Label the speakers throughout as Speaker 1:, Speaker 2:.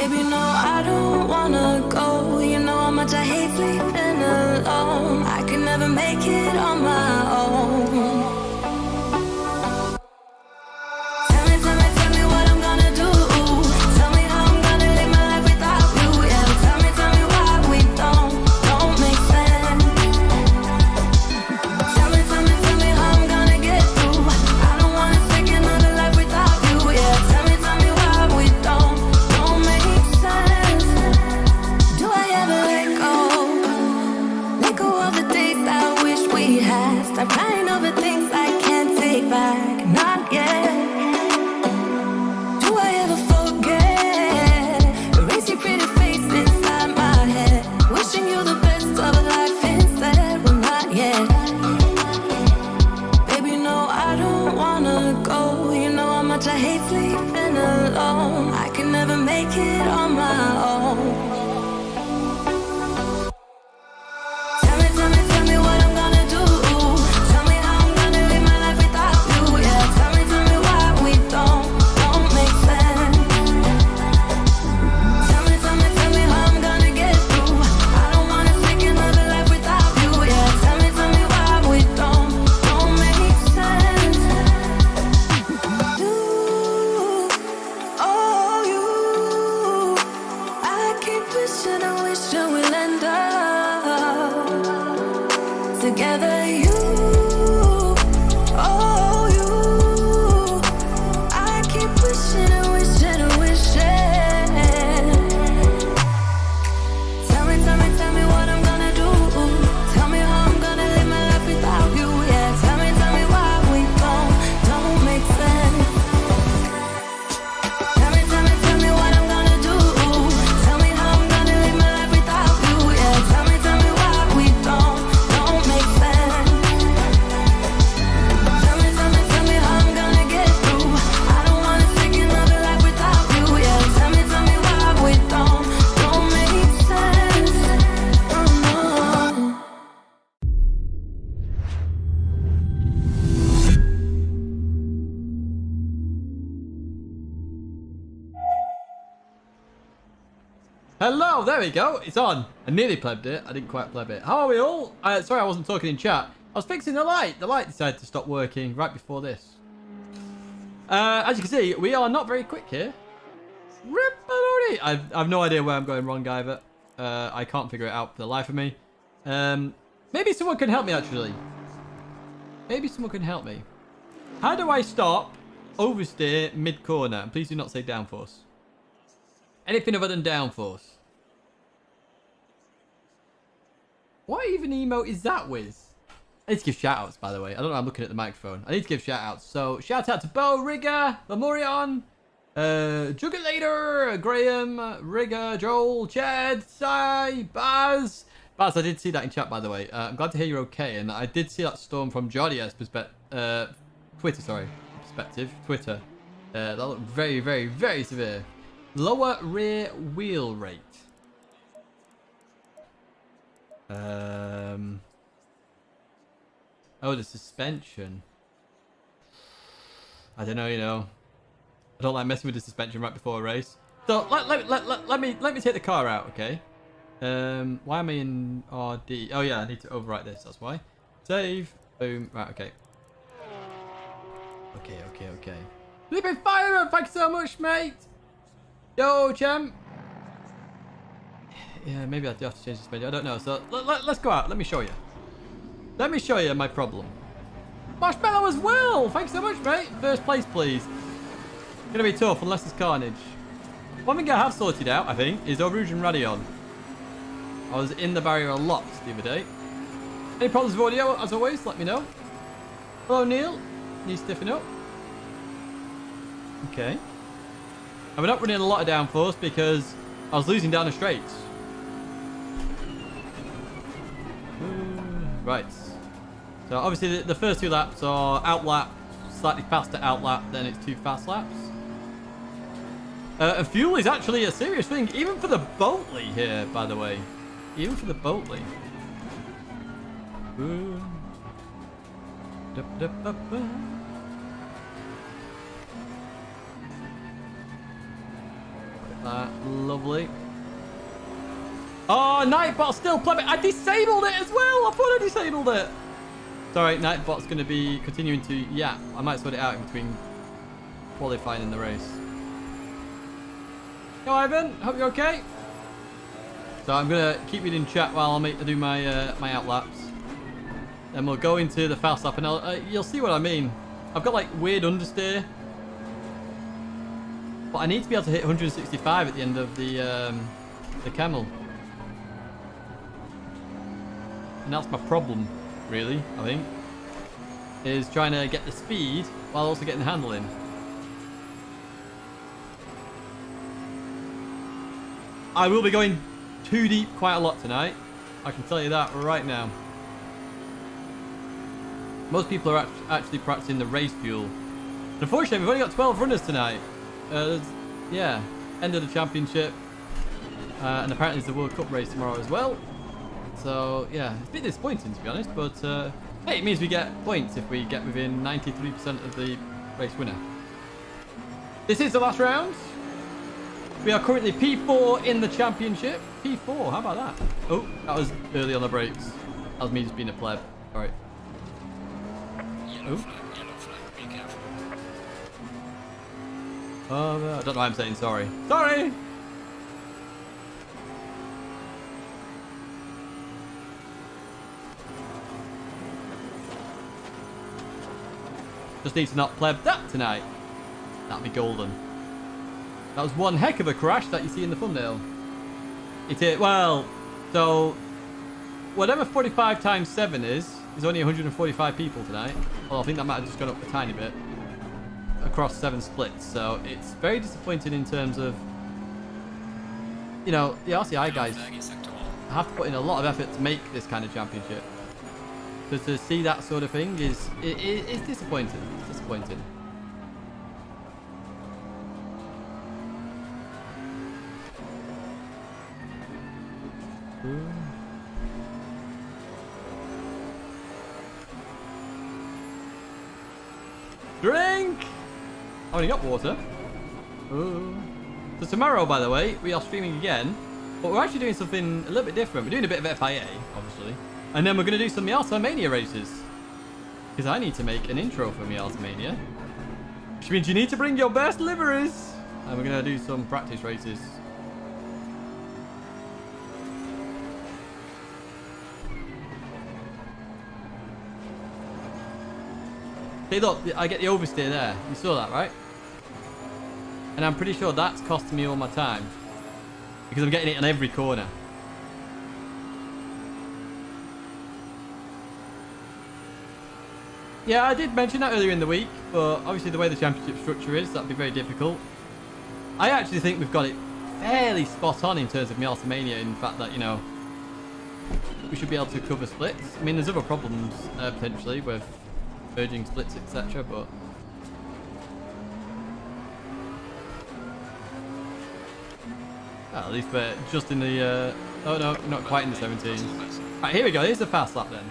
Speaker 1: Baby, no, I don't wanna go. You know how much I hate sleeping alone. I can never make it on my own. Tell me what I'm gonna do. Tell me how I'm gonna live my life without you. Yeah, tell me why we don't make sense. Tell me how I'm gonna get through. I don't wanna take another life without you. Yeah, tell me why we don't make sense. Do I ever let go? Let go of the days that I wish we had. Stop crying over things I can't take back. Not yet. Do I ever forget? Erase your pretty face inside my head. Wishing you the best of life instead. Well, not yet. Baby, no, I don't wanna go. You know how much I hate sleeping alone. I can never make it on my own. Tell me what I'm gonna do. Tell me how I'm gonna live my life without you. Yeah, tell me why we don't make sense. Tell me how I'm gonna get through. I don't wanna take another life without you. Yeah, tell me why we don't make sense. You, oh you, I keep wishing and wishing we'll end up together. You, oh you, I keep wishing and wishing and wishing. Tell me what I'm gonna do. Tell me how I'm gonna live my life without you. Yeah, tell me why we don't make sense. Tell me what I'm gonna do. Tell me how I'm gonna live my life without you. Yeah, tell me why we don't make sense. Tell me how I'm gonna get through. I don't wanna take another life without you. Yeah, tell me why we don't make sense. Oh no.
Speaker 2: Hello, there we go. It's on. I nearly plebbed it. I didn't quite pleb it. How are we all? Sorry, I wasn't talking in chat. I was fixing the light. The light decided to stop working right before this. As you can see, we are not very quick here. Ripperoni. I've no idea where I'm going wrong, either. I can't figure it out for the life of me. Maybe someone can help me, actually. Maybe someone can help me. How do I stop oversteer mid-corner? And please do not say downforce. Anything other than downforce. What even emote is that with? I need to give shout outs, by the way. I don't know, I'm looking at the microphone. I need to give shout outs. So, shout out to Bo, Rigger, Lamorion, Jugulator, Graham, Rigger, Joel, Chad, Sai, Baz. Baz, I did see that in chat, by the way. I'm glad to hear you're okay. And I did see that storm from Jordia's perspective. Twitter. That looked very, very, very severe. Lower rear wheel rate. Oh, the suspension. I don't know, you know. I don't like messing with the suspension right before a race. So let me take the car out, okay? Why am I in RD? Oh yeah, I need to overwrite this. That's why. Save. Boom. Right. Okay. Okay. Flipping Fireman, thank you so much, mate. Yo, champ. Yeah, maybe I do have to change this menu. I don't know. So let's go out. Let me show you. Let me show you my problem. Marshmallow as well. Thanks so much, mate. First place, please. Gonna be tough unless it's carnage. One thing I have sorted out, I think, is Rouge and Radion. I was in the barrier a lot the other day. Any problems with audio, as always, let me know. Hello, Neil. Need to stiffen up. Okay. And we're not running a lot of downforce because I was losing down the straights. Right. So obviously the first two laps are out lap, slightly faster out lap, then it's two fast laps. And fuel is actually a serious thing, even for the Boatley here, by the way. Even for the Boatley. Lovely. Oh, Nightbot's still playing. I disabled it as well. I thought I disabled it. Sorry, Nightbot's going to be continuing to... Yeah, I might sort it out in between qualifying in the race. Yo, Ivan. Hope you're okay. So I'm going to keep reading chat while I do my my outlaps. Then we'll go into the fast lap and you'll see what I mean. I've got like weird understeer. But I need to be able to hit 165 at the end of the camel. And that's my problem, really, I think. Is trying to get the speed while also getting the handle in. I will be going too deep quite a lot tonight. I can tell you that right now. Most people are actually practicing the race fuel. Unfortunately, we've only got 12 runners tonight. Yeah, end of the championship. And apparently there's the World Cup race tomorrow as well. So, yeah, it's a bit disappointing to be honest. But, hey, it means we get points if we get within 93% of the race winner. This is the last round. We are currently P4 in the championship. P4, how about that? Oh, that was early on the brakes. That was me just being a pleb. Alright. Oh. Oh, I don't know why I'm saying sorry. Sorry! Just need to not pleb that tonight. That'd be golden. That was one heck of a crash that you see in the thumbnail. It is, well, so whatever 45 times 7 is only 145 people tonight. Well, I think that might have just gone up a tiny bit across 7 splits. So it's very disappointing in terms of, you know, the RCI guys have to put in a lot of effort to make this kind of championship. So to see that sort of thing is disappointing. It's disappointing. Ooh. Drink! I only got water. Ooh. So tomorrow, by the way, we are streaming again, but we're actually doing something a little bit different. We're doing a bit of FIA, obviously, and then we're going to do some Miata Mania races because I need to make an intro for Miata Mania, which means you need to bring your best liveries, and we're going to do some practice races. Hey, look, I get the oversteer there. You saw that, right? And I'm pretty sure that's costing me all my time because I'm getting it on every corner. Yeah, I did mention that earlier in the week, but obviously the way the championship structure is, that'd be very difficult. I actually think we've got it fairly spot on in terms of Miata Mania, in the fact that, you know, we should be able to cover splits. I mean, there's other problems potentially with merging splits, etc., but well, at least we're just in the oh no, not quite in the 17s. Right, here we go. Here's the fast lap then.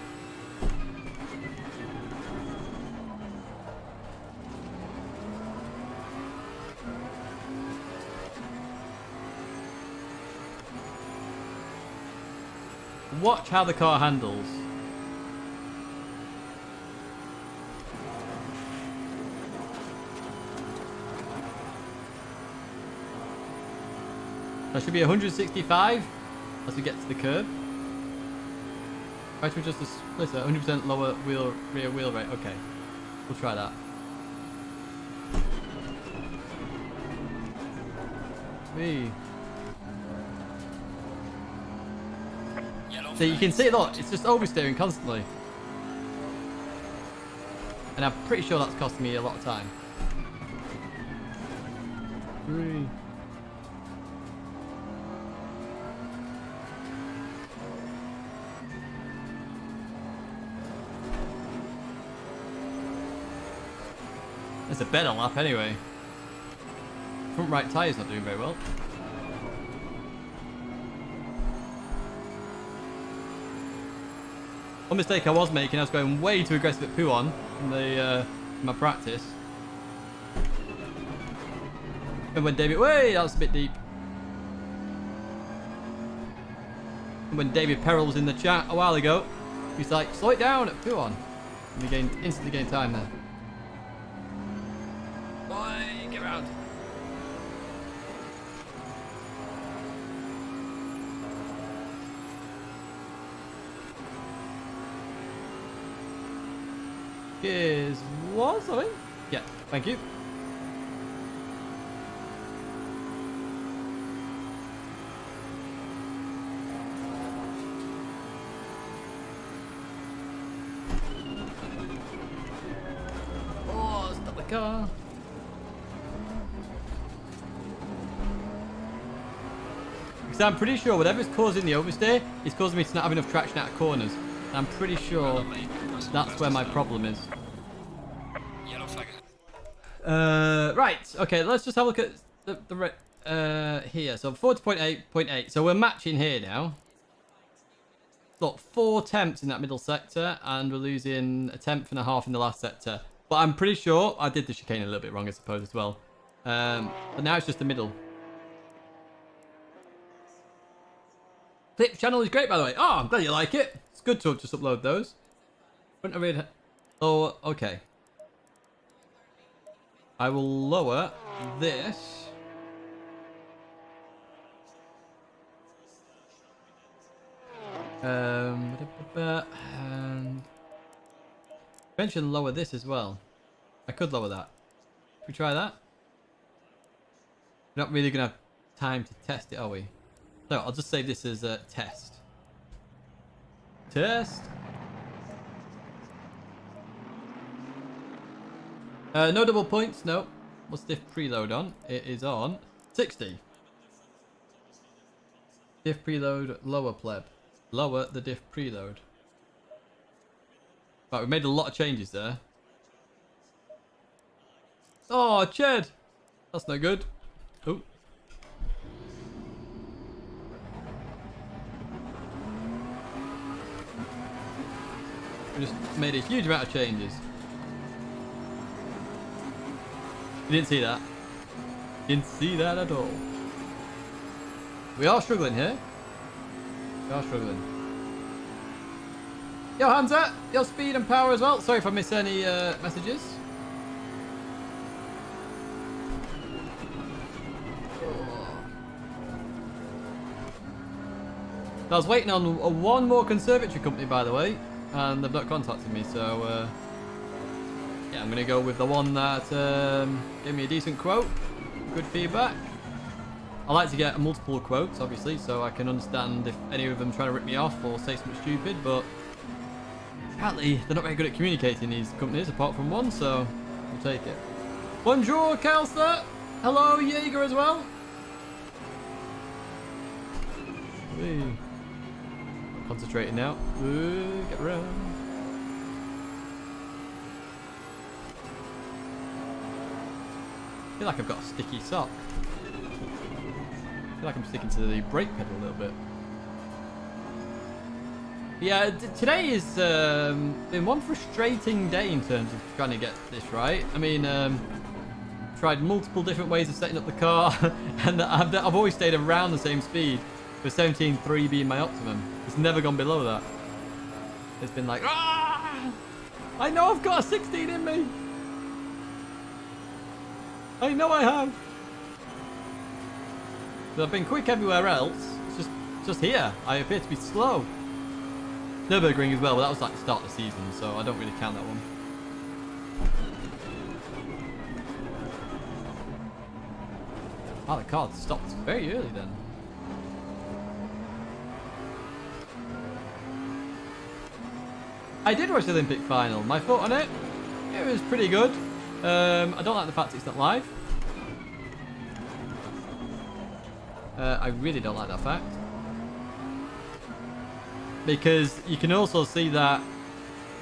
Speaker 2: Watch how the car handles. That should be 165 as we get to the curb. Try to adjust the splitter. 100% lower rear wheel rate. Okay, we'll try that. Whee. So you can see, look, it's just oversteering constantly. And I'm pretty sure that's costing me a lot of time. 3. It's a better lap anyway. Front right tyre's not doing very well. One mistake I was making, I was going way too aggressive at Puon in my practice. And when David, wait, that was a bit deep. When David Perrell was in the chat a while ago, he's like, slow it down, go on. And we instantly gain time there. Boy, get around. Here's was, I think. Yeah, thank you. Oh, stop the car. Because I'm pretty sure whatever's causing the overstay is causing me to not have enough traction out of corners. And I'm pretty sure that's where my problem is. Right, okay, let's just have a look at the here. So 40.8.8. So we're matching here now. Look, 4 tenths in that middle sector, and we're losing a tenth and a half in the last sector. But I'm pretty sure I did the chicane a little bit wrong, I suppose, as well. But now it's just the middle. Clip channel is great, by the way. Oh, I'm glad you like it. It's good to just upload those. Wouldn't have read. Oh, okay. I will lower this. And eventually lower this as well. I could lower that. Should we try that? We're not really gonna have time to test it, are we? So I'll just save this as a test. Test. No double points, no. What's diff preload on? It is on 60. Diff preload, lower pleb. Lower the diff preload. Right, we made a lot of changes there. Oh, Ched! That's no good. Oh. We just made a huge amount of changes. You didn't see that. Didn't see that at all. We are struggling here. We are struggling. Yo, Hansa! Your speed and power as well. Sorry if I miss any messages. I was waiting on one more conservatory company, by the way, and they've not contacted me, so yeah, I'm gonna go with the one that gave me a decent quote, good feedback. I like to get multiple quotes, obviously, so I can understand if any of them trying to rip me off or say something stupid, but apparently they're not very good at communicating, these companies, apart from one, so we'll take it. Bonjour, Kelster! Hello, Jaeger as well! Hey. Concentrating now. Ooh, get around. I feel like I've got a sticky sock. I feel like I'm sticking to the brake pedal a little bit. Yeah, today has been one frustrating day in terms of trying to get this right. I mean, tried multiple different ways of setting up the car, and I've always stayed around the same speed, with 17.3 being my optimum. It's never gone below that. It's been like, ah! I know I've got a 16 in me. I know I have. But I've been quick everywhere else. It's just here. I appear to be slow. Nürburgring as well, but that was like the start of the season, so I don't really count that one. Oh, the car stopped very early then. I did watch the Olympic final. My thought on it, it was pretty good. I don't like the fact it's not live. I really don't like that fact. Because you can also see that...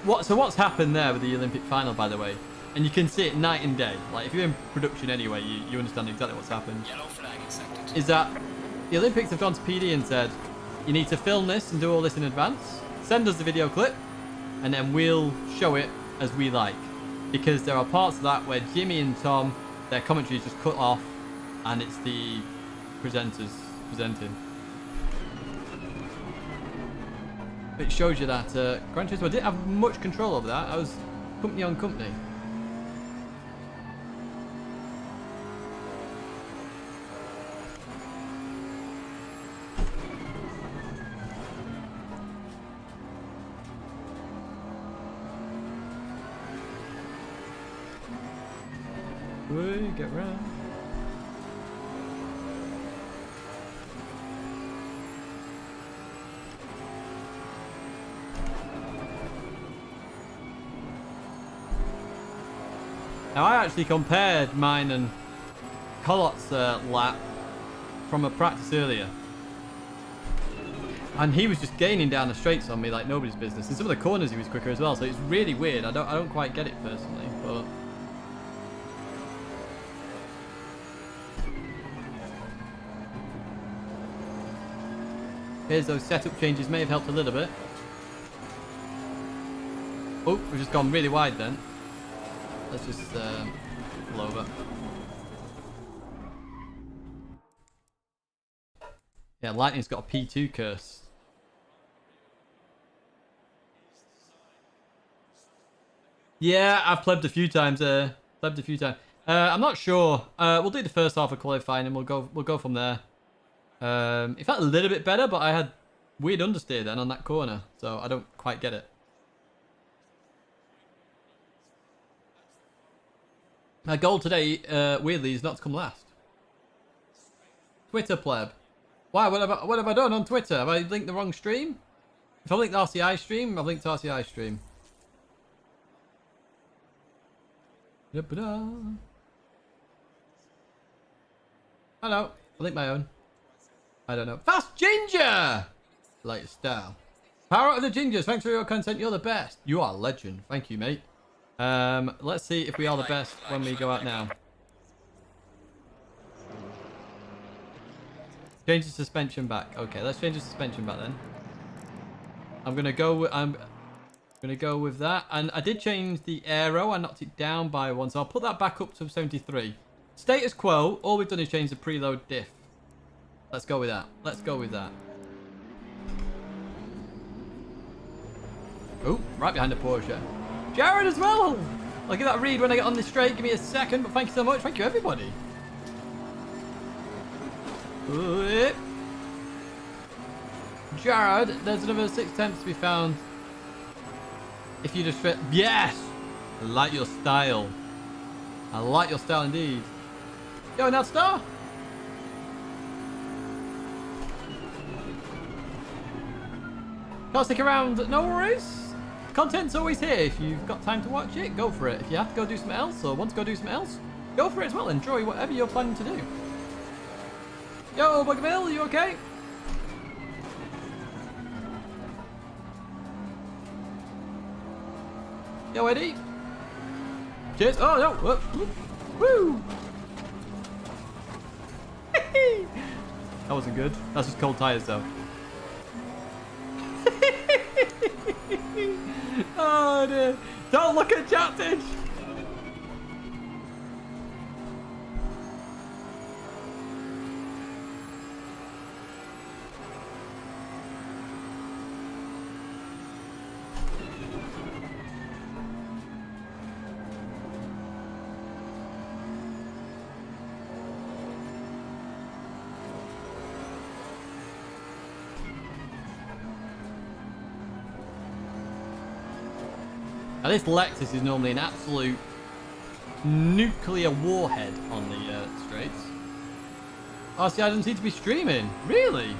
Speaker 2: what's happened there with the Olympic final, by the way? And you can see it night and day. Like, if you're in production anyway, you understand exactly what's happened.
Speaker 3: Yellow flag accepted.
Speaker 2: Is that the Olympics have gone to PD and said, you need to film this and do all this in advance. Send us the video clip. And then we'll show it as we like. Because there are parts of that where Jimmy and Tom, their commentary is just cut off, and it's the presenters presenting. It shows you that Gran Turismo, I didn't have much control over that. I was company on company. Get round. Now I actually compared mine and Colot's lap from a practice earlier. And he was just gaining down the straights on me like nobody's business. In some of the corners he was quicker as well, so it's really weird. I don't quite get it personally, but here's those setup changes may have helped a little bit. Oh, we've just gone really wide then. Let's just pull over. Yeah, Lightning's got a P2 curse. Yeah, I've plebbed a few times. I'm not sure. We'll do the first half of qualifying and we'll go from there. It felt a little bit better, but I had weird understeer then on that corner, so I don't quite get it. My goal today, weirdly, is not to come last. Twitter pleb. Why? What have I done on Twitter? Have I linked the wrong stream? If I linked the RCI stream, I've linked the RCI stream. Da-ba-da. Hello. I linked my own. I don't know. Fast Ginger! Like style. Power out of the Gingers. Thanks for your content. You're the best. You are a legend. Thank you, mate. Let's see if we are the best when we go out now. Change the suspension back. Okay, let's change the suspension back then. I'm gonna go with that. And I did change the aero. I knocked it down by 1, so I'll put that back up to 73. Status quo. All we've done is change the preload diff. Let's go with that. Let's go with that. Oh, right behind the Porsche. Jared as well. I'll give that a read when I get on this straight. Give me a second, but thank you so much. Thank you, everybody. Ooh. Jared, there's another 6 attempts to be found. If you just fit. Yes! I like your style. I like your style indeed. Yo, now star. Can't stick around, no worries. Content's always here. If you've got time to watch it, go for it. If you have to go do something else or want to go do something else, go for it as well. Enjoy whatever you're planning to do. Yo, Bugville, you okay? Yo, Eddie. Cheers. Oh, no. Whoop. Woo. That wasn't good. That's just cold tires, though. Oh dear. Don't look at Chattage. Now this Lexus is normally an absolute nuclear warhead on the straights. RCI doesn't seem to be streaming. Really?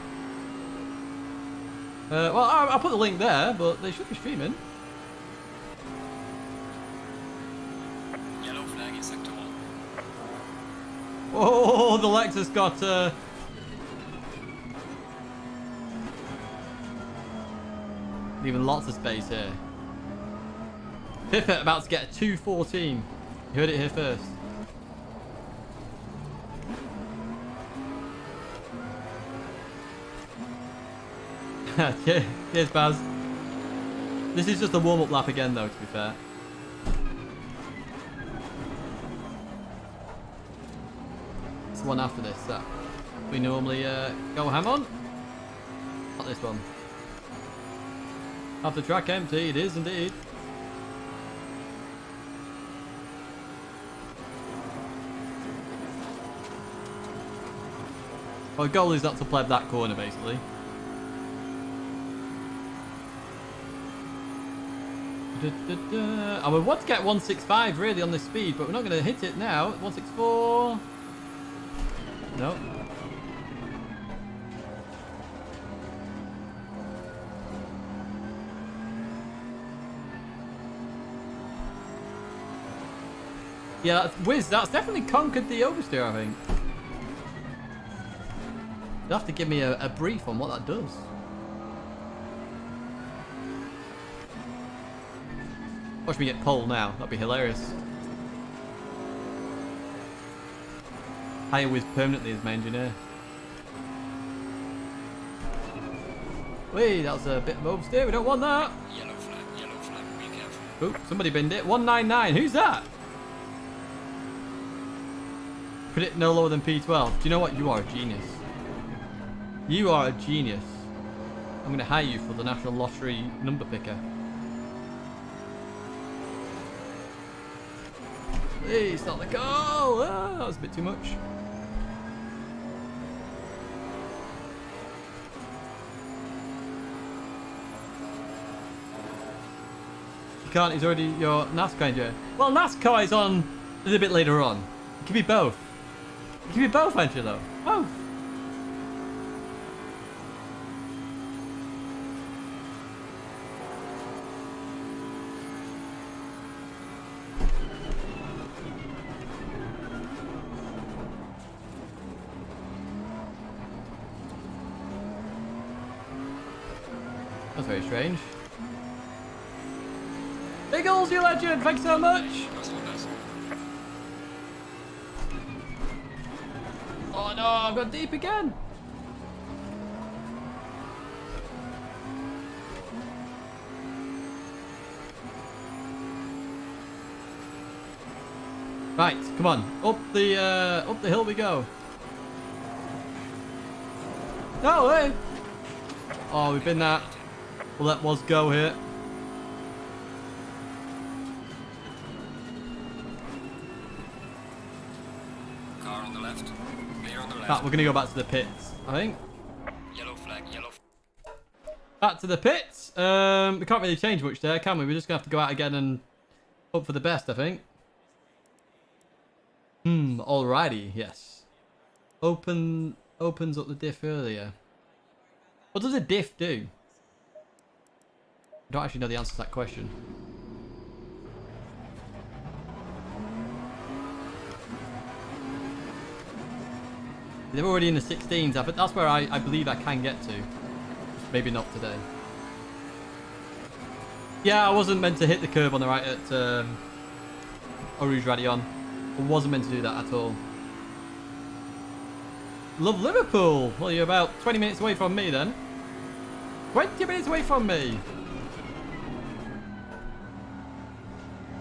Speaker 2: Well, I'll put the link there, but they should be streaming.
Speaker 3: Yellow flag in sector 1.
Speaker 2: Oh, the Lexus got... leaving lots of space here. Piffet about to get a 214. You heard it here first. Cheers, Baz. This is just a warm-up lap again, though, to be fair. It's the one after this that we normally go ham on. Not this one. Half the track empty, it is indeed. Well, the goal is not to pleb that corner, basically. I would want to get 165 really on this speed, but we're not going to hit it now. 164. No. Yeah, that's definitely conquered the oversteer, I think. You'll have to give me a brief on what that does. Watch me get pole now. That'd be hilarious. Higher whiz permanently as my engineer. Wait, that was a bit of oversteer. We don't want that.
Speaker 3: Yellow flag, be careful.
Speaker 2: Oop, somebody binned it. 199. Who's that? Put it no lower than P12. Do you know what? You are a genius. You are a genius. I'm going to hire you for the National Lottery number picker. Hey, it's not the goal. Ah, that was a bit too much. You can't. He's already your NASCAR engineer. Well, NASCAR is on a little bit later on. It can be both. It can be both, Angelo. Both. That's very strange. Biggles, you legend! Thanks so much! Oh no, I've got deep again! Right, come on. Up the hill we go. No way! Oh, we've been that. We'll let Woz go here.
Speaker 3: Car on the left. Clear on the left.
Speaker 2: We're going to go back to the pits, I think.
Speaker 3: Yellow flag,
Speaker 2: Back to the pits. We can't really change much there, can we? We're just going to have to go out again and hope for the best, I think. Alrighty, yes. Opens up the diff earlier. What does a diff do? I don't actually know the answer to that question. They're already in the 16s. But that's where I believe I can get to. Maybe not today. Yeah, I wasn't meant to hit the curb on the right at Rouge Radillion. I wasn't meant to do that at all. Love Liverpool. Well, you're about 20 minutes away from me then. 20 minutes away from me.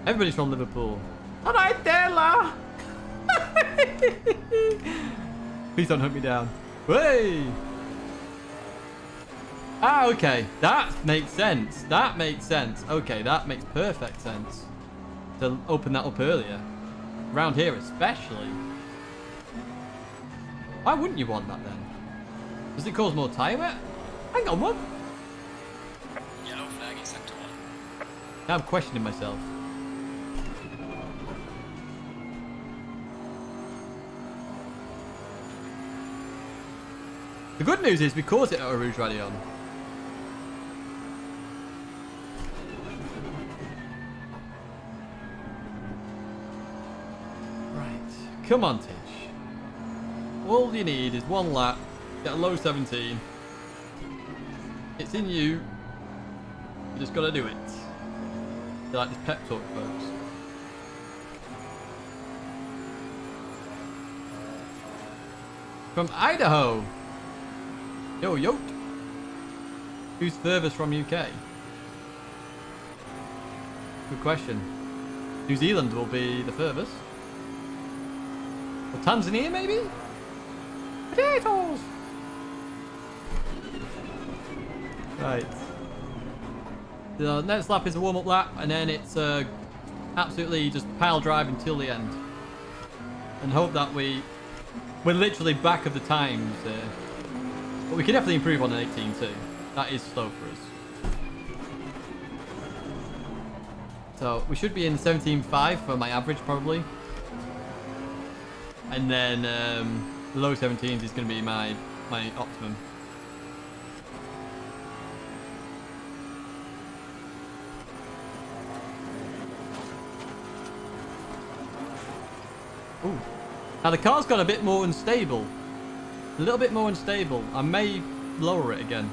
Speaker 2: Everybody's from Liverpool. Alright, Della. Please don't hunt me down. Hey. Ah, okay. That makes sense. That makes sense. Okay, that makes perfect sense. To open that up earlier. Around here especially. Why wouldn't you want that then? Does it cause more tyre wear? Hang on, what?
Speaker 3: Yellow flag in sector 1.
Speaker 2: Now I'm questioning myself. The good news is we caught it at a Rouge Radillion. Right. Come on, Tish. All you need is one lap, get a low 17. It's in you. You just gotta do it. You like this pep talk, folks. From Idaho. Yo, yo. Who's furthest from UK? Good question. New Zealand will be the furthest. Or Tanzania, maybe? Potatoes! Right. The next lap is a warm-up lap, and then it's absolutely just pile drive until the end. And hope that we're literally back of the times. But we can definitely improve on an 18 too. That is slow for us. So we should be in 17.5 for my average probably. And then the low 17s is going to be my optimum. Ooh. Now the car's got a bit more unstable. A little bit more unstable. I may lower it again.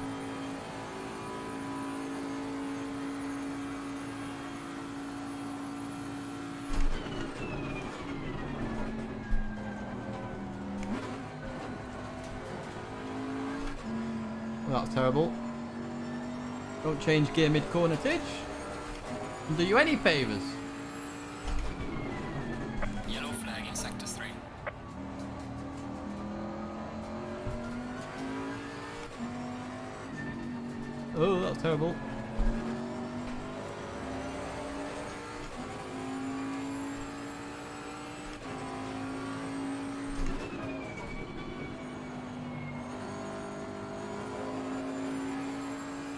Speaker 2: Well, that's terrible. Don't change gear mid-corner, Tidge. Doesn't do you any favours.
Speaker 3: Yellow flag in sector 3.
Speaker 2: Oh, that's terrible.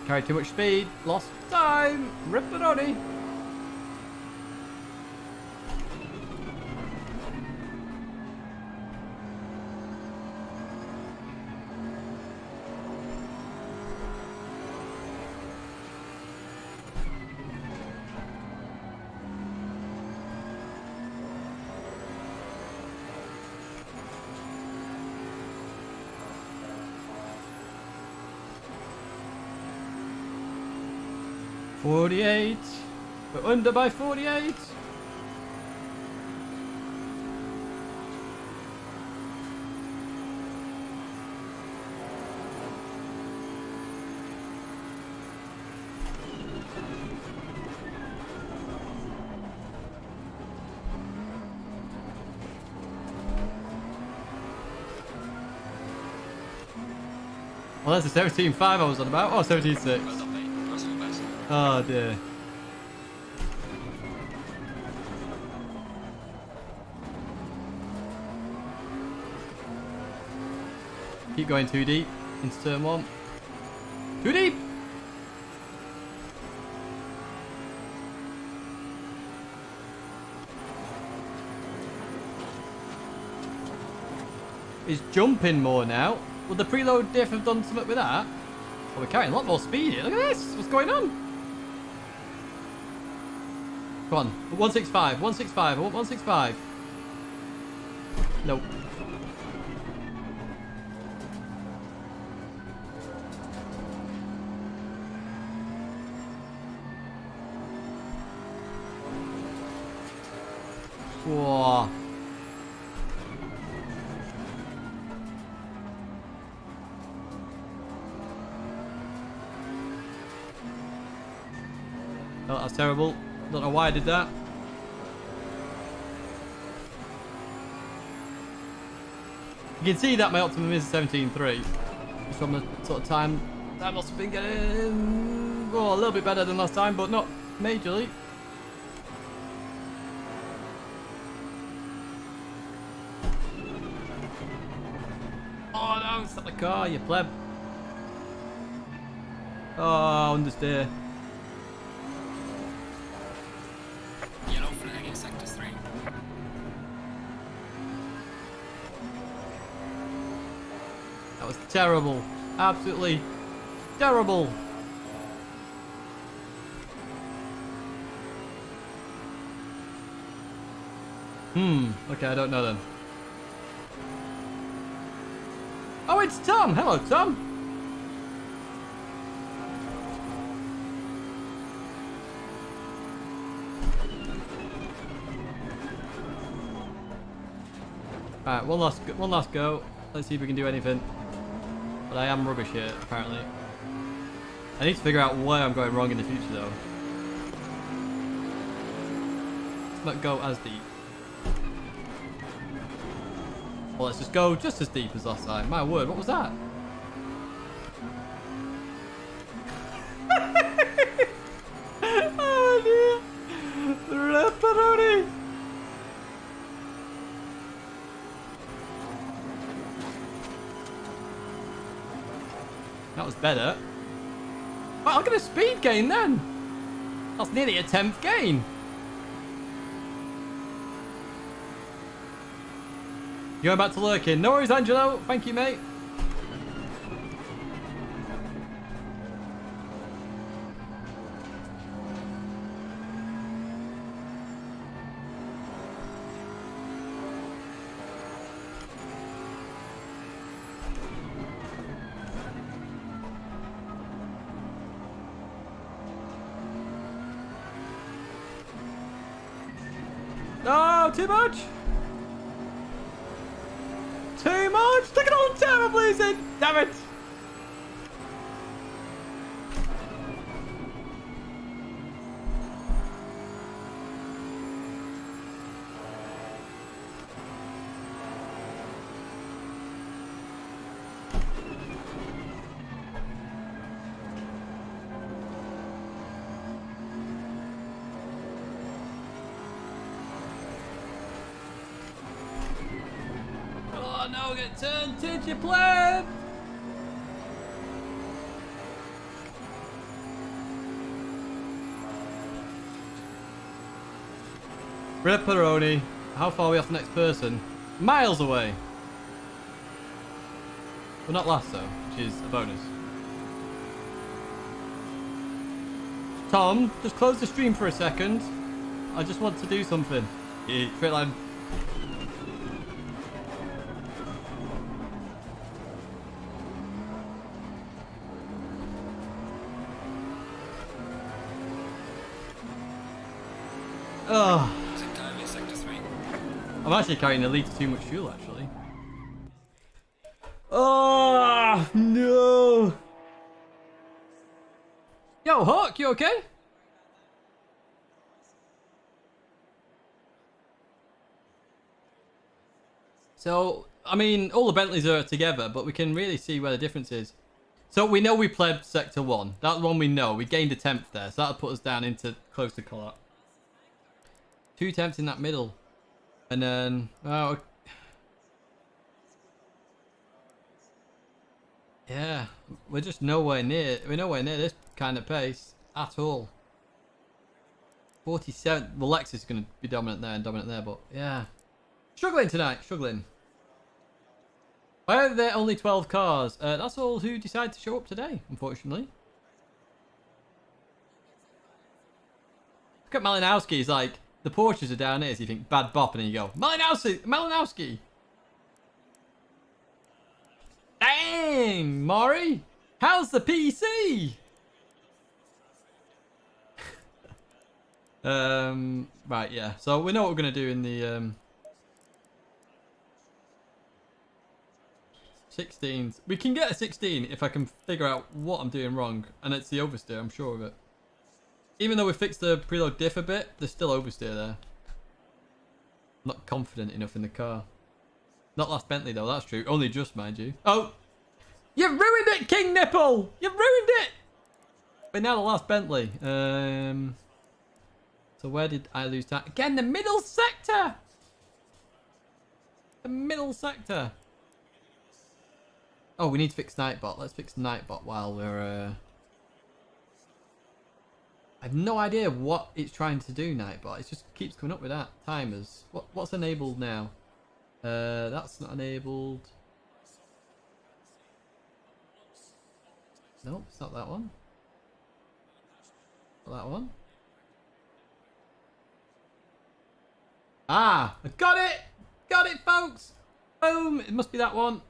Speaker 2: Carried too much speed, lost time, ripperoni. $48. We're under by 48. Well, that's the 17.5 I was on about. Oh, 17.6.
Speaker 3: Well done, mate. Personal best.
Speaker 2: Oh dear. Keep going too deep into turn 1. Too deep! He's jumping more now. Will the preload diff have done something with that? Oh, we're carrying a lot more speed here. Look at this. What's going on? Come on. 165. 165. I want 165. Nope. Whoa. Oh, that's terrible. Don't know why I did that. You can see that my optimum is 17.3. Just from the sort of time that must have been getting a little bit better than last time, but not majorly. Oh no, stop the car, you pleb. Oh, understeer.
Speaker 3: Yellow flag in sector 3.
Speaker 2: That was terrible. Absolutely terrible. Okay, I don't know then. Oh, it's Tom. Hello, Tom. Alright, one last go. Let's see if we can do anything. But I am rubbish here, apparently. I need to figure out where I'm going wrong in the future, though. Let's not go as deep. Well, let's just go just as deep as last time. My word, what was that? That was better. Well, I'll get a speed gain then. That's nearly a 10th gain. You're about to lurk in. No worries, Angelo. Thank you, mate. No, too much. Too much. Look at all the time I'm losing. Damn it. Oh no, get turned, did you pleb? Ripperoni. How far are we off the next person? Miles away. Well, not last though, which is a bonus. Tom, just close the stream for a second. I just want to do something. Yeah, straight line. Oh. I'm actually carrying a litre too much fuel, actually. Oh, no. Yo, Hawk, you okay? So, I mean, all the Bentleys are together, but we can really see where the difference is. So, we know we plebed Sector 1. That's one we know. We gained a 10th there, so that'll put us down into close to Collot. 2 tenths in that middle. And then, oh, yeah, we're just nowhere near this kind of pace at all. 47, well, Lex is going to be dominant there and dominant there, but yeah. Struggling tonight, struggling. Why are there only 12 cars? That's all who decide to show up today, unfortunately. Look at Malinowski, he's like, the Porsches are down here, so you think bad bop, and then you go, Malinowski! Dang, Maury! How's the PC? Right, yeah. So we know what we're gonna do in the 16s. We can get a 16 if I can figure out what I'm doing wrong, and it's the oversteer, I'm sure of it. Even though we fixed the preload diff a bit, there's still oversteer there. I'm not confident enough in the car. Not last Bentley though, that's true. Only just, mind you. Oh! You've ruined it, King Nipple! You've ruined it! But now the last Bentley. So where did I lose time? Again, the middle sector! The middle sector. Oh, we need to fix Nightbot. Let's fix Nightbot while we're... I have no idea what it's trying to do, Nightbot. It just keeps coming up with that. Timers. What's enabled now? That's not enabled. Nope, it's not that one. Not that one. Ah, I got it! Got it, folks! Boom! It must be that one.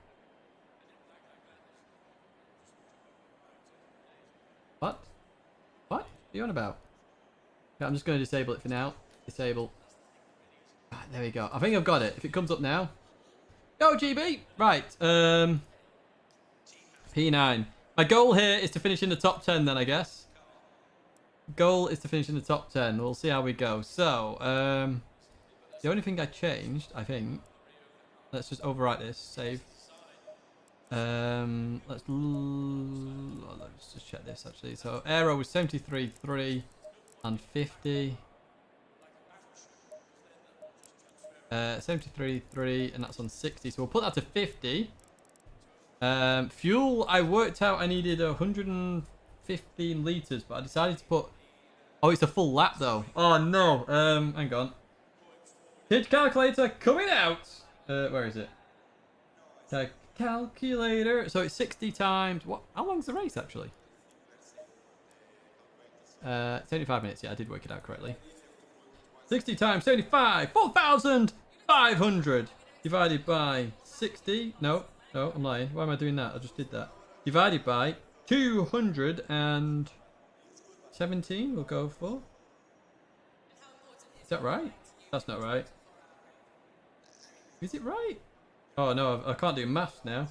Speaker 2: What? What are you on about? Okay, I'm just going to disable it for now. Disable. Right, there we go. I think I've got it. If it comes up now. Go, GB! Right. P9. My goal here is to finish in the top 10 then, I guess. Goal is to finish in the top 10. We'll see how we go. So, the only thing I changed, I think... Let's just overwrite this. Save. Let's just check this actually. So aero was 73.3 and 50. 73.3 and that's on 60. So we'll put that to 50. Fuel, I worked out I needed 115 litres, but I decided to put... Oh, it's a full lap, though. Oh, no. Hang on. Pitch calculator coming out. Where is it? Calculator. So it's 60 times... What? How long's the race, actually? 75 minutes. Yeah, I did work it out correctly. 60 times 75. 4,500. Divided by 60. No, I'm lying. Why am I doing that? I just did that. Divided by 217. We'll go for. Is that right? That's not right. Is it right? Oh no, I can't do maths now.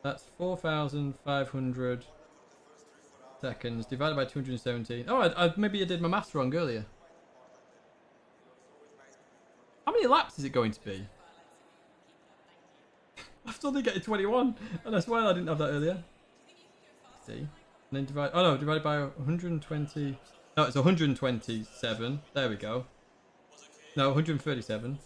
Speaker 2: That's 4,500 seconds divided by 217. Oh, maybe I did my maths wrong earlier. How many laps is it going to be? I've still only getting 21, and I swear I didn't have that earlier. Let's see. And then divided by 120. No, it's 127. There we go. No, 137.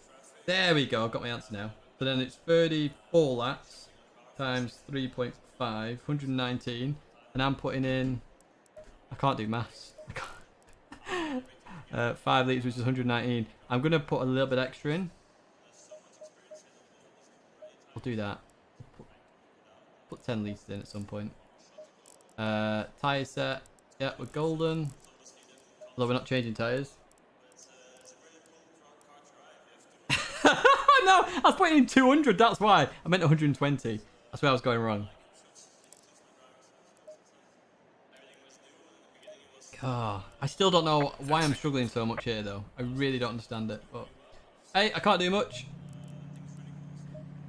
Speaker 2: There we go. I've got my answer now. So then it's 34 laps times 3.5, 119, and I'm putting in. I can't do maths. 5 litres, which is 119. I'm going to put a little bit extra in. I'll do that. Put 10 litres in at some point. Tyre set. Yeah, we're golden. Although we're not changing tyres. No, I was putting in 200. That's why. I meant 120. That's where I was going wrong. Oh, I still don't know why I'm struggling so much here, though. I really don't understand it. But hey, I can't do much.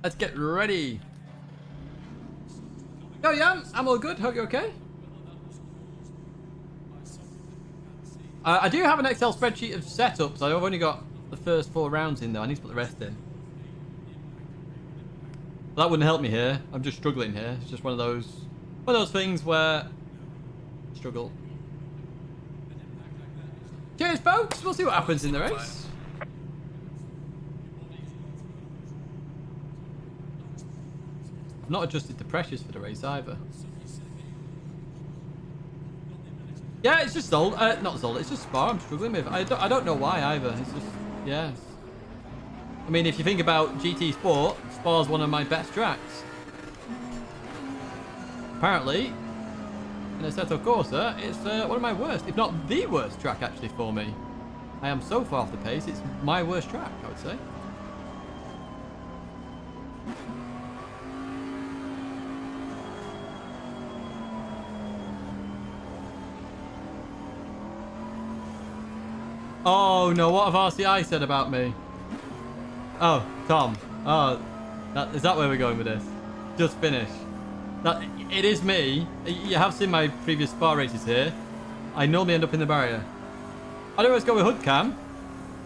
Speaker 2: Let's get ready. Yo, Yam, I'm all good. Hope you're okay. I do have an Excel spreadsheet of setups. I've only got the first 4 rounds in, though. I need to put the rest in. That wouldn't help me here. I'm just struggling here. It's just one of those things where I struggle. Cheers, folks. We'll see what happens in the race. I've not adjusted the pressures for the race either. Yeah, it's just Zold. Not Zold. It's just Spa I'm struggling with. I don't know why either. It's just, yeah. I mean, if you think about GT Sport, Spa's one of my best tracks. Apparently, in Assetto Corsa, it's one of my worst, if not the worst track actually for me. I am so far off the pace, it's my worst track, I would say. Oh no, what have RCI said about me? Oh, Tom. Oh, is that where we're going with this? Just finish. It is me. You have seen my previous Spa races here. I normally end up in the barrier. I don't always go with hood cam.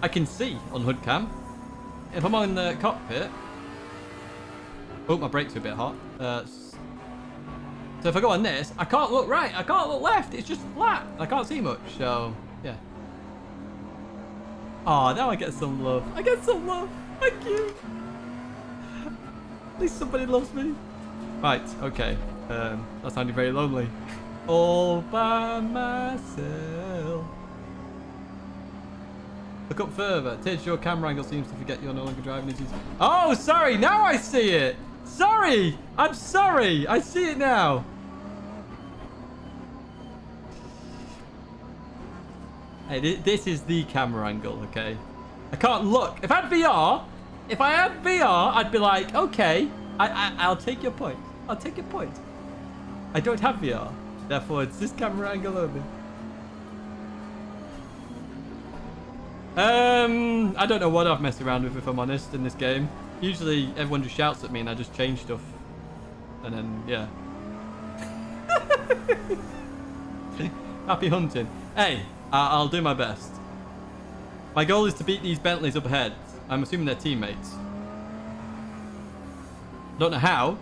Speaker 2: I can see on hood cam. If I'm on the cockpit... Oh, my brakes are a bit hot. So if I go on this, I can't look right. I can't look left. It's just flat. I can't see much. So, yeah. Oh, now I get some love. I get some love. Thank you. At least somebody loves me. Right, okay. That sounded very lonely. All by myself. Look up further. Tidge, your camera angle seems to forget you're no longer driving. Oh, sorry. Now I see it. Sorry. I'm sorry. I see it now. Hey, this is the camera angle, okay? I can't look. If I had VR, I'd be like, okay, I'll take your point. I'll take your point. I don't have VR. Therefore, it's this camera angle only. I don't know what I've messed around with, if I'm honest, in this game. Usually, everyone just shouts at me and I just change stuff. And then, yeah. Happy hunting. Hey, I'll do my best. My goal is to beat these Bentleys up ahead. I'm assuming they're teammates. Don't know how,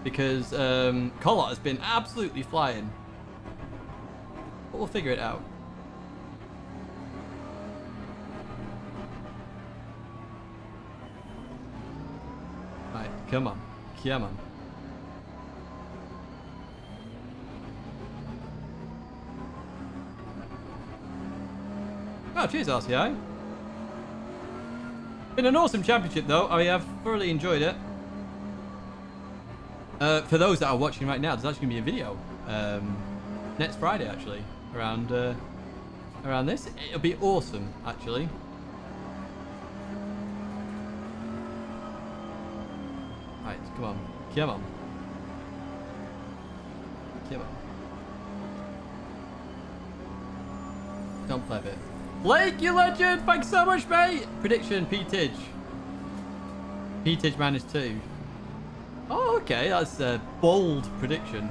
Speaker 2: because Collot has been absolutely flying. But we'll figure it out. Right, come on. Come on. Oh, cheers, RCI. Been an awesome championship, though. I mean, I've thoroughly enjoyed it. For those that are watching right now, there's actually going to be a video next Friday, actually, around this. It'll be awesome, actually. Right, come on. Come on. Come on. Don't pleb it. Blake, you legend! Thanks so much, mate! Prediction, P-Tidge. P-Tidge -2. Oh, okay. That's a bold prediction.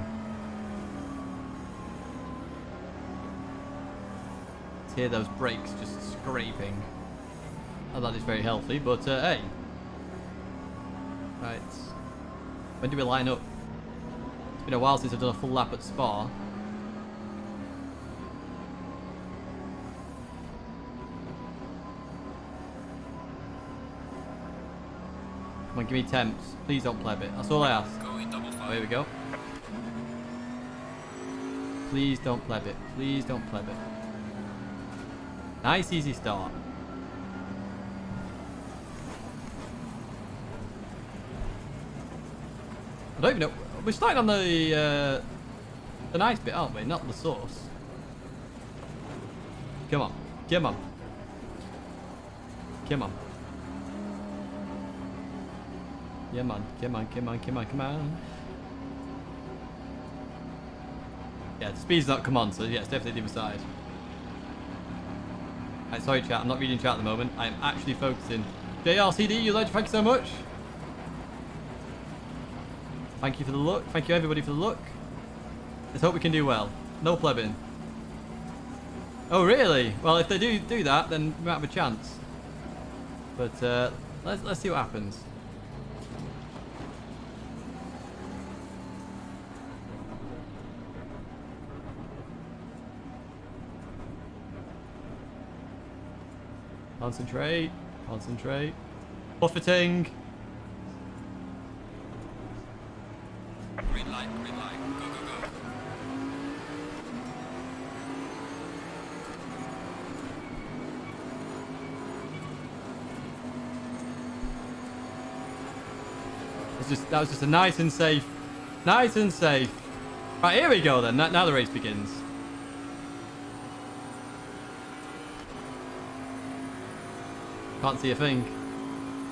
Speaker 2: Let's hear those brakes just scraping. Oh, that is very healthy, but hey. Right. When do we line up? It's been a while since I've done a full lap at Spa. Come on, give me temps. Please don't pleb it. That's all I ask.
Speaker 3: Going double
Speaker 2: Oh,
Speaker 3: five.
Speaker 2: here we go. Please don't pleb it. Please don't pleb it. Nice, easy start. I don't even know. We're starting on the nice bit, aren't we? Not the sauce. Come on. Come on. Come on. Yeah, man. Come on, come on, come on, come on. Yeah, the speed's not come on, so yeah, it's definitely the other side. Right, sorry chat, I'm not reading chat at the moment. I'm actually focusing. JRCD, you legend, thank you so much. Thank you for the look. Thank you everybody for the look. Let's hope we can do well. No plebbing. Oh really? Well, if they do that, then we might have a chance. But let's see what happens. Concentrate. Concentrate. Buffeting.
Speaker 3: Green light, green light. Go, go, go.
Speaker 2: That was just a nice and safe. Nice and safe. Right, here we go then. Now the race begins. Can't see a thing.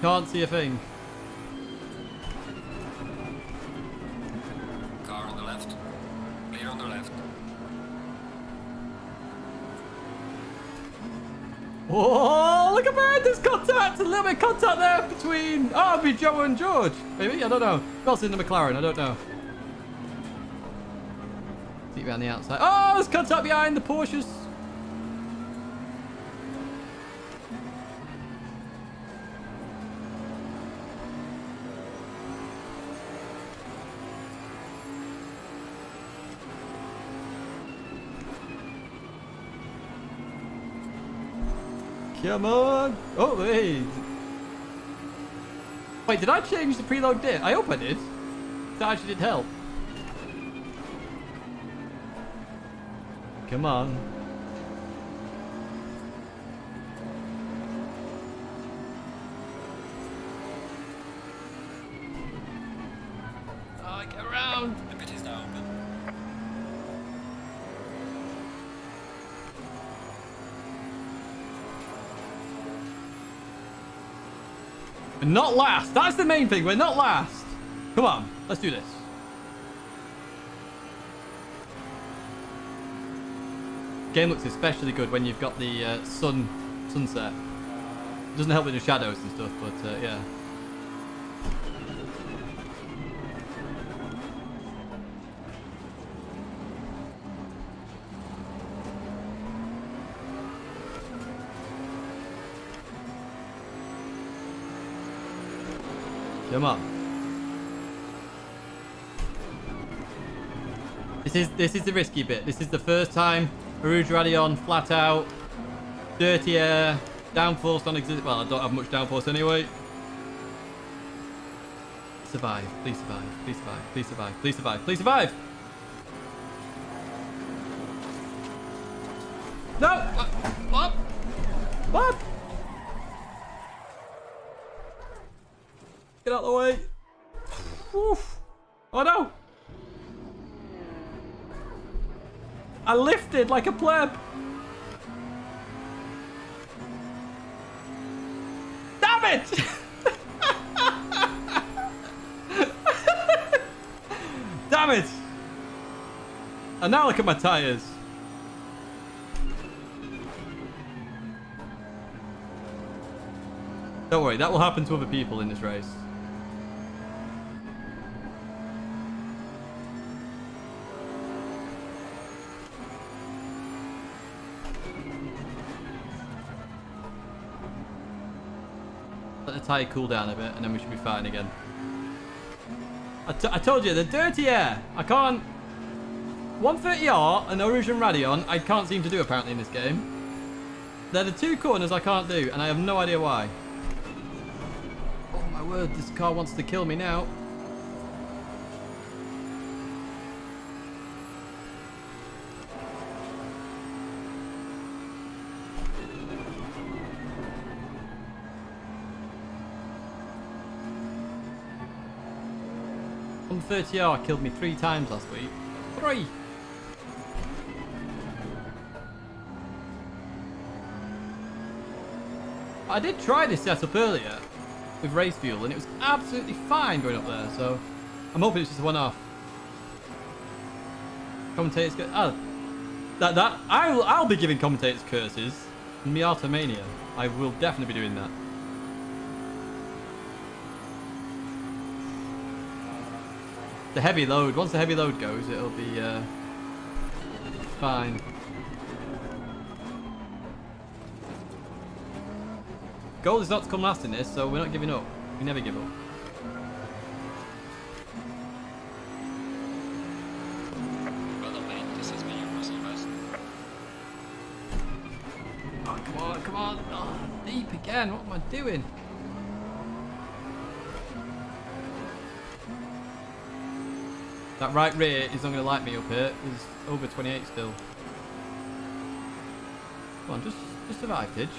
Speaker 2: Can't see a thing.
Speaker 3: Car on the left. Clear on the left.
Speaker 2: Oh, look at that! There's contact! A little bit of contact there between... Oh, it'd be Joe and George. Maybe? I don't know. What's in the McLaren? I don't know. See around the outside. Oh, there's contact behind the Porsches. Come on! Oh, wait! Wait, did I change the preload diff? I hope I did. That actually did help. Come on. Oh, get around!
Speaker 3: The pit is now open.
Speaker 2: We're not last. That's the main thing. We're not last. Come on. Let's do this. Game looks especially good when you've got the sunset. It doesn't help with the shadows and stuff, but yeah. Come on. This is the risky bit. This is the first time a Rouge Radillion flat out, dirty air, downforce non-existent. Well, I don't have much downforce anyway. Survive. Please survive. Please survive. Please survive. Please survive. Please survive. No. What? What? Get out of the way. Oof. Oh no. I lifted like a pleb. Damn it! Damn it! And now look at my tires. Don't worry, that will happen to other people in this race. Let the tyre cool down a bit and then we should be fine again. I told you, the dirty air. I can't... 130R and Rouge and Radion, I can't seem to do apparently in this game. They're the two corners I can't do, and I have no idea why. Oh my word, this car wants to kill me now. On 30R killed me 3 times last week. 3! I did try this setup earlier with race fuel and it was absolutely fine going up there, so I'm hoping it's just a one-off. Commentators go, oh, I'll be giving commentators curses. Miata Mania. I will definitely be doing that. The heavy load. Once the heavy load goes, it'll be fine. Goal is not to come last in this, so we're not giving up. We never give up.
Speaker 3: Well, mate, this has been your muscle rest.
Speaker 2: Oh, come on, come on. Oh, deep again. What am I doing? That right rear is not going to like me up here. He's over 28 still. Come on, just survive, Tidge.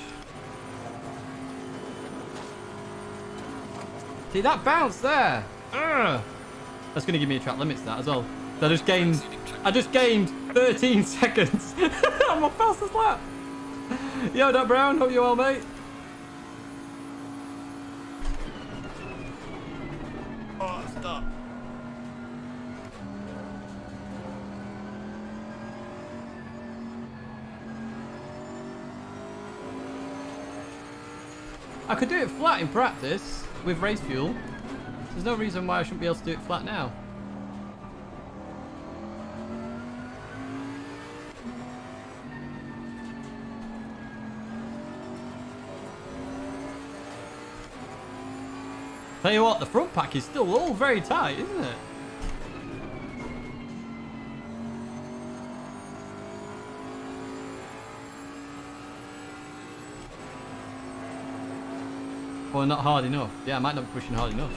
Speaker 2: See that bounce there? Ugh. That's going to give me a track limits that as well. So I just gained 13 seconds on my fastest lap. Yo, Doc Brown, hope you're well, mate. Oh, stop. I could do it flat in practice with race fuel. There's no reason why I shouldn't be able to do it flat now. Tell you what, the front pack is still all very tight, isn't it? Or not hard enough. Yeah, I might not be pushing hard enough.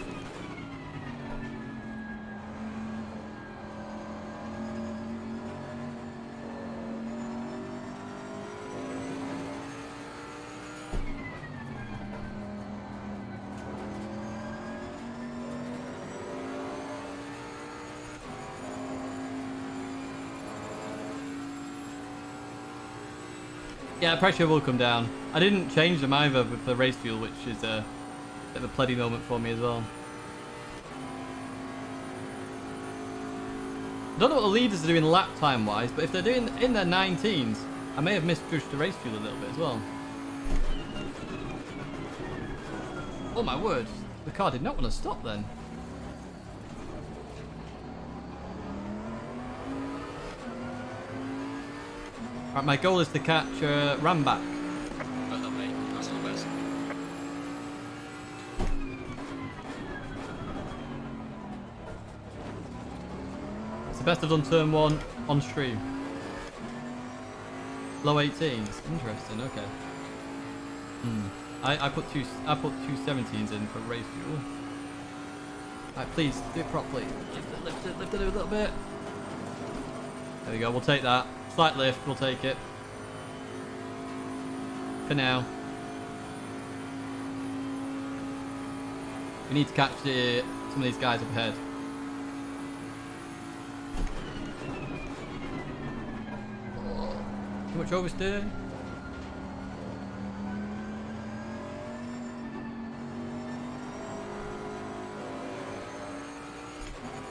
Speaker 2: Yeah, pressure will come down. I didn't change them either with the race fuel, which is a bit of a bloody moment for me as well. I don't know what the leaders are doing lap time wise, but if they're doing in their 19s, I may have misjudged the race fuel a little bit as well. Oh my word, the car did not want to stop then. Right, my goal is to catch Ramback.
Speaker 3: Well done, mate. That's the best.
Speaker 2: It's the best I've done turn 1 on stream. Low 18s. Interesting, okay. I put two 17s in for race fuel. Right, please do it properly. Lift it a little bit. There we go, we'll take that. Slight lift, we'll take it. For now. We need to catch some of these guys up ahead. Too much oversteer.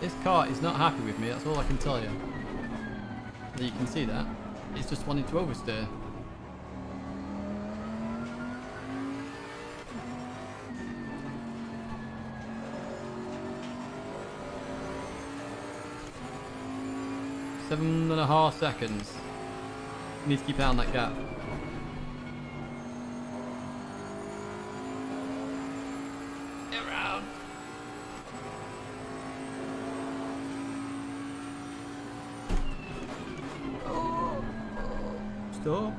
Speaker 2: This car is not happy with me, that's all I can tell you. You can see that. It's just wanting to oversteer. Seven and a half seconds. Need to keep an eye on that gap. Get around. Oh. Stop.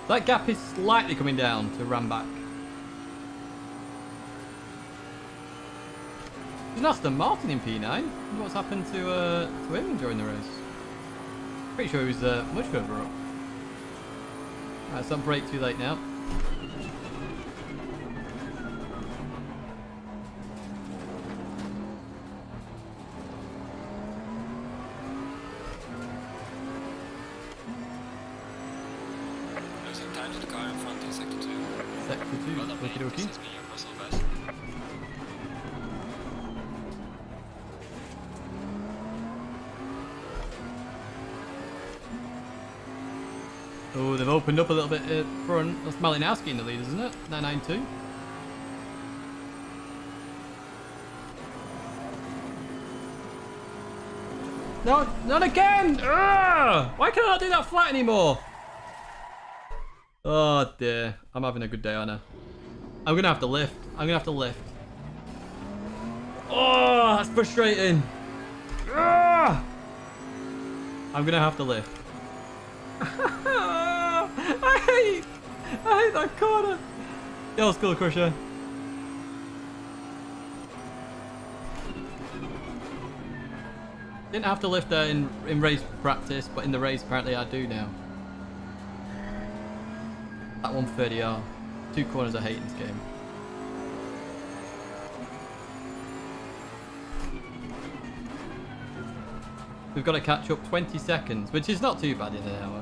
Speaker 2: That gap is slightly coming down to ram back. There's an Aston Martin in P9. I wonder what's happened to him during the race. Pretty sure he was much further up. Alright, so I'm brake too late now.
Speaker 3: Losing time to the car in front in sector 2.
Speaker 2: Sector 2,
Speaker 3: Well done, mate.
Speaker 2: okie dokie.
Speaker 3: This has been your personal best.
Speaker 2: Oh, they've opened up a little bit at front. That's Malinowski in the lead, isn't it? 992. No, not again! Ugh! Why can't I not do that flat anymore? Oh dear. I'm having a good day, aren't I? I'm gonna have to lift. I'm gonna have to lift. Oh, that's frustrating. Ugh! I'm gonna have to lift. I hate that corner. Yo, Skull Crusher. Didn't have to lift there in race practice, but in the race apparently I do now. That 130R. Two corners I hate in this game. We've got to catch up 20 seconds, which is not too bad in an hour.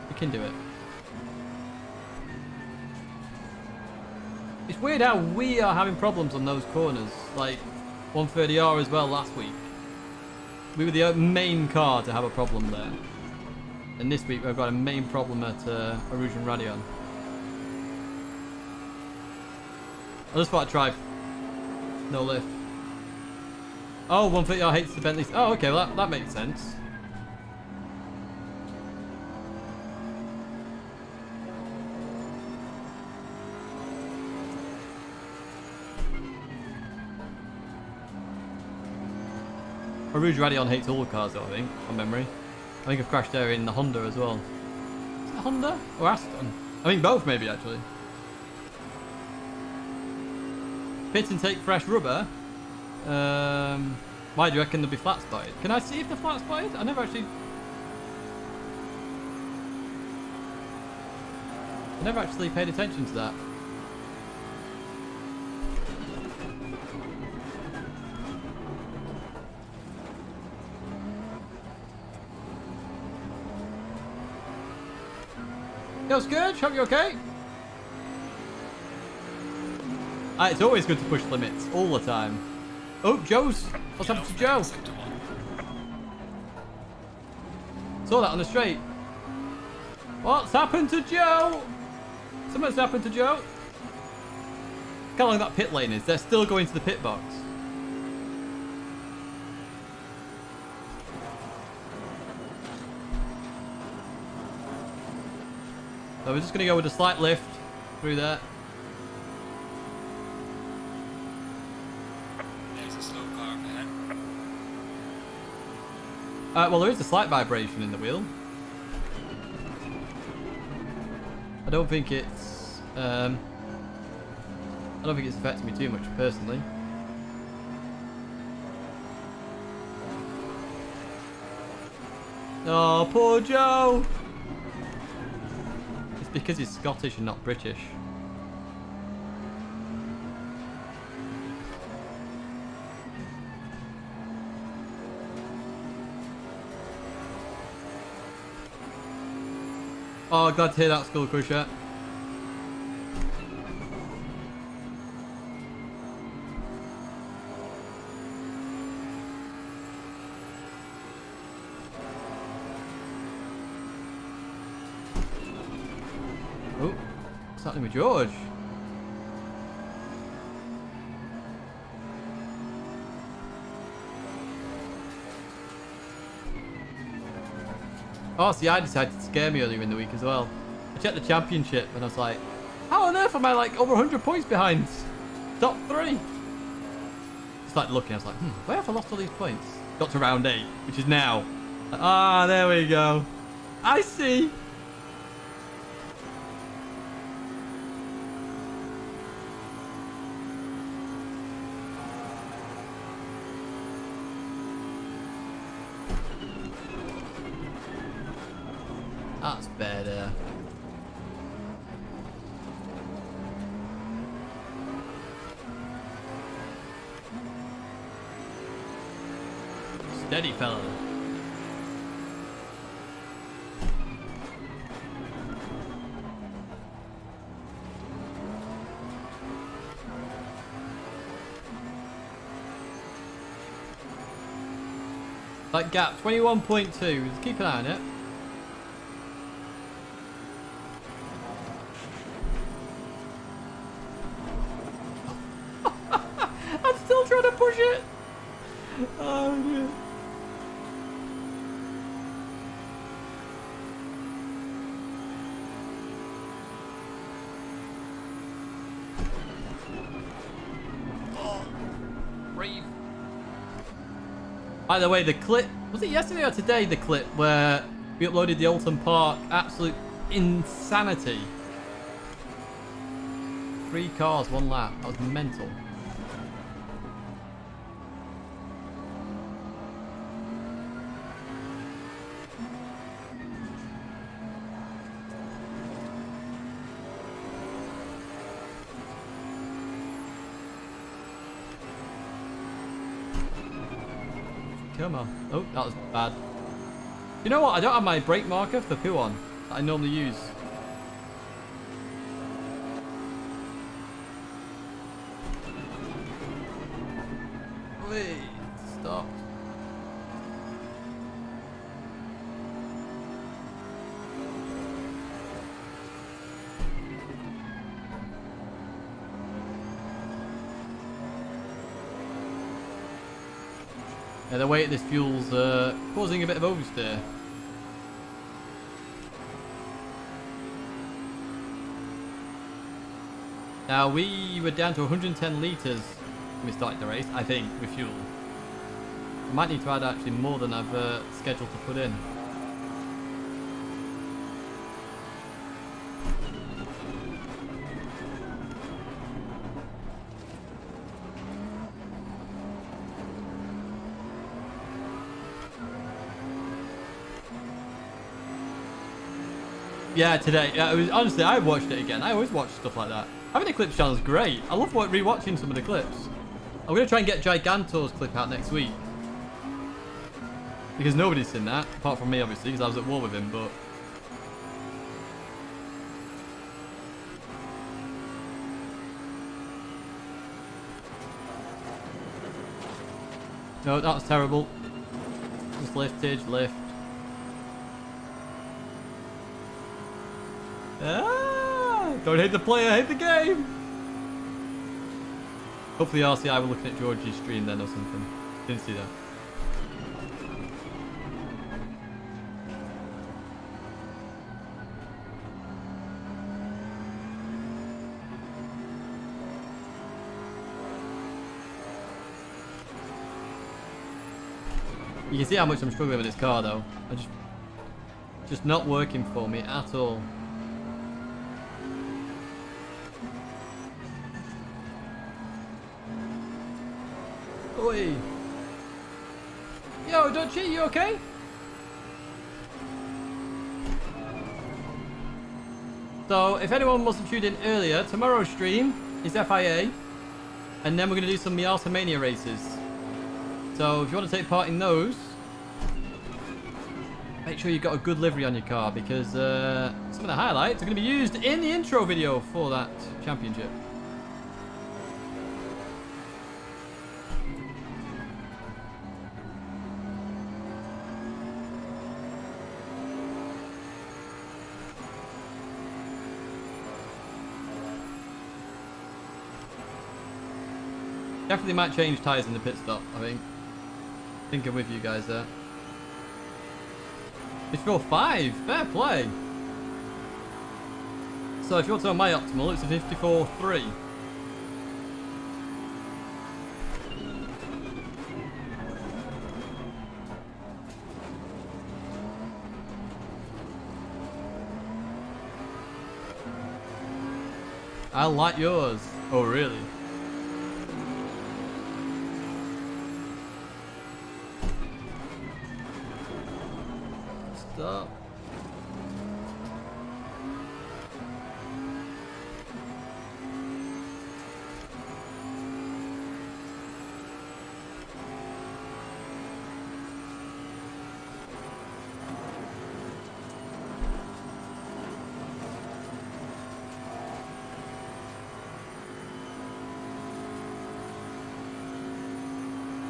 Speaker 2: We can do it. It's weird how we are having problems on those corners. Like 130R as well last week. We were the main car to have a problem there. And this week we've got a main problem at Rouge and Radion. I just thought I'd try no lift. Oh, 130R hates the Bentley. Oh, okay, well that makes sense. Rouge Radion hates all cars though, I think, from memory. I think I've crashed there in the Honda as well. Is it Honda or Aston? I think both maybe actually. Pit and take fresh rubber. Why do you reckon they'll be flat spotted? Can I see if they're flat spotted? I never actually paid attention to that. Yo, Scourge, hope you're okay. It's always good to push limits, all the time. Oh, Joe's. What's happened to Joe?
Speaker 3: Sector 1.
Speaker 2: Saw that on the straight. What's happened to Joe? Something's happened to Joe. Look how long that pit lane is. They're still going to the pit box. So we're just going to go with a slight lift through there.
Speaker 3: There's a slow car up ahead.
Speaker 2: Well, there is a slight vibration in the wheel. I don't think it's affecting me too much personally. Oh, poor Joe! It's because he's Scottish and not British. Oh, glad to hear that, Skull Crusher. Oh, what's happening with George? Oh, see, I decided to scare me earlier in the week as well. I checked the championship and I was like, how on earth am I like over 100 points behind top 3? Just like looking, I was like, where have I lost all these points? Got to round 8, which is now. Ah, there we go. I see. That's better. Steady, fella. That gap, 21.2. Just keep an eye on it. Trying to push it. Oh dear. Oh, brave. By the way, the clip, was it yesterday or today, the clip where we uploaded the Alton Park? Absolute insanity. 3 cars, 1 lap. That was mental. Come on. Oh, that was bad. You know what? I don't have my brake marker for Puon that I normally use. Wait, stop. Yeah, the weight of this fuel's causing a bit of oversteer. Now we were down to 110 litres when we started the race, I think, with fuel. I might need to add actually more than I've scheduled to put in. Yeah, today. Yeah, it was, honestly, I watched it again. I always watch stuff like that. Having a clips channel is great. I love rewatching some of the clips. I'm going to try and get Gigantor's clip out next week. Because nobody's seen that, apart from me, obviously, because I was at war with him, but... No, that was terrible. Just liftage, lift. Ah, don't hate the player, hate the game. Hopefully RCI were looking at George's stream then or something. Didn't see that. You can see how much I'm struggling with this car though. Just not working for me at all. Oi. Yo, Dutchie, you okay? So, if anyone wasn't tuned in earlier, tomorrow's stream is FIA. And then we're going to do some Miata Mania races. So, if you want to take part in those, make sure you've got a good livery on your car, because some of the highlights are going to be used in the intro video for that championship. Definitely might change tyres in the pit stop, I think I'm with you guys there. 54.5, fair play. So if you're to my optimal, it's a 54.3. I like yours. Oh, really? Stop.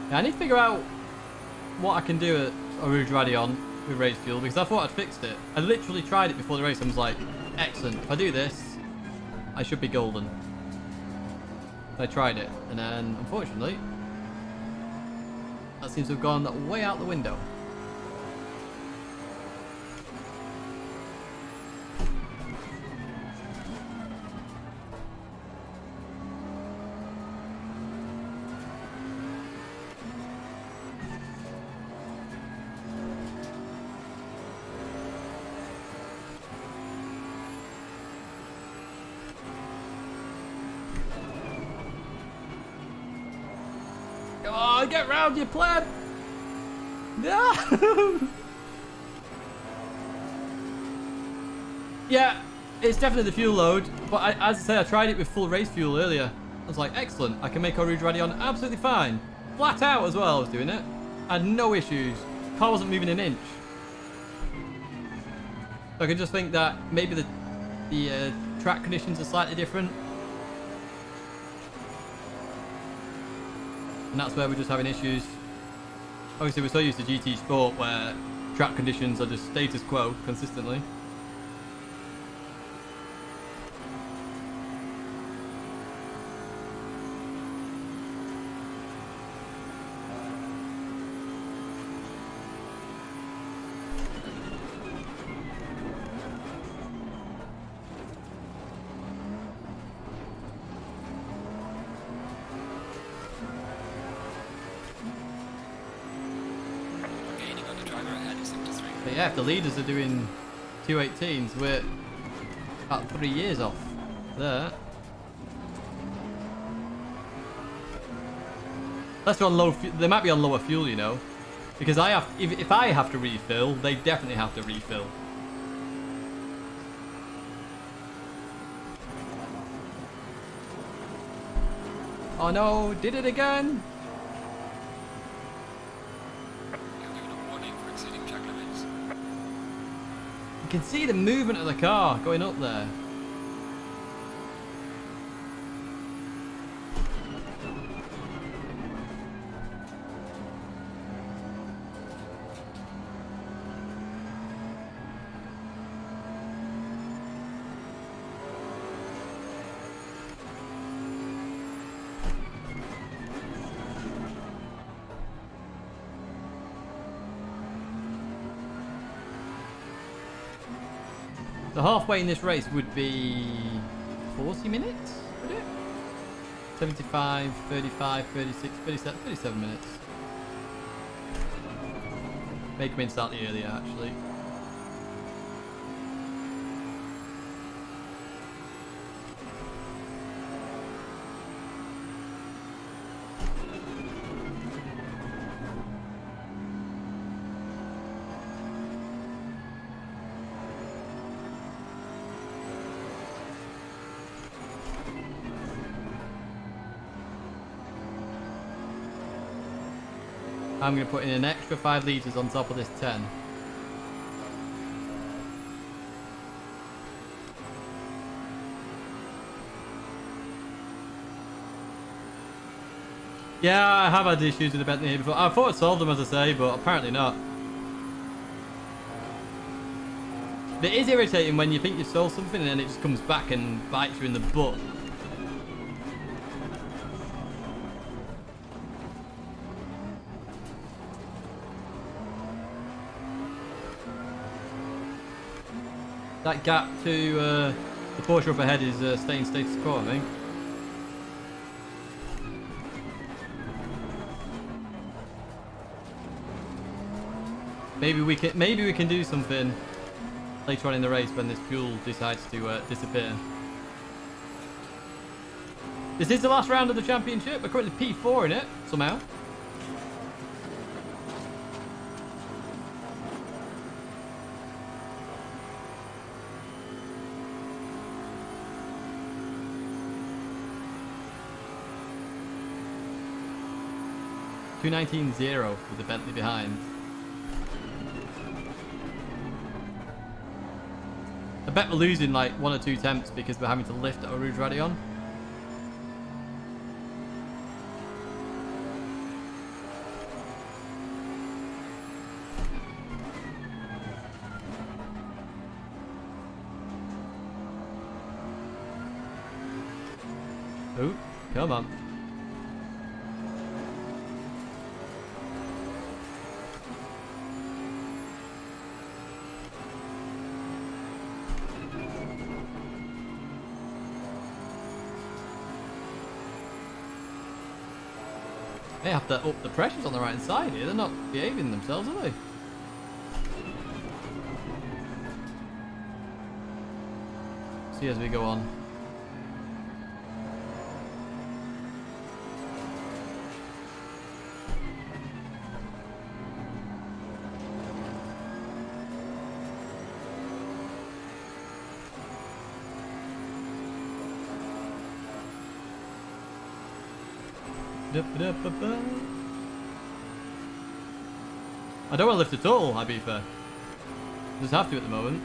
Speaker 2: Yeah, I need to figure out what I can do at Rouge Radion with race fuel, because I thought I'd fixed it. I literally tried it before the race and was like, excellent, if I do this, I should be golden. I tried it, and then unfortunately, that seems to have gone way out the window. Oh, get round, you pleb! No! Yeah, it's definitely the fuel load, but as I say, I tried it with full race fuel earlier. I was like, excellent, I can make our Rouge Radion absolutely fine. Flat out as well, I was doing it. I had no issues. Car wasn't moving an inch. So I can just think that maybe the track conditions are slightly different. And that's where we're just having issues. Obviously, we're so used to GT Sport where track conditions are just status quo consistently. But yeah, if the leaders are doing 218s, we're about 3 years off there. Unless they're on low, they might be on lower fuel, you know, because if I have to refill, they definitely have to refill. Oh no, did it again? You can see the movement of the car going up there. So halfway in this race would be 40 minutes, would it? 75, 35, 36, 37, 37 minutes. Make me slightly earlier, actually. I'm going to put in an extra 5 litres on top of this 10. Yeah, I have had issues with the Bentley here before. I thought I'd solved them, as I say, but apparently not. It is irritating when you think you've solved something and then it just comes back and bites you in the butt. That gap to the Porsche up ahead is staying status quo, I think. Maybe we can do something later on in the race when this fuel decides to disappear. This is the last round of the championship. We're currently P4 in it somehow. .219.0 with the Bentley behind. I bet we're losing like 1 or 2 temps because we're having to lift our Rouge Radillion. Oh, come on. They have to up the pressures on the right hand side here. They're not behaving themselves, are they? See as we go on. I don't want to lift at all, I'll be fair. Just have to at the moment.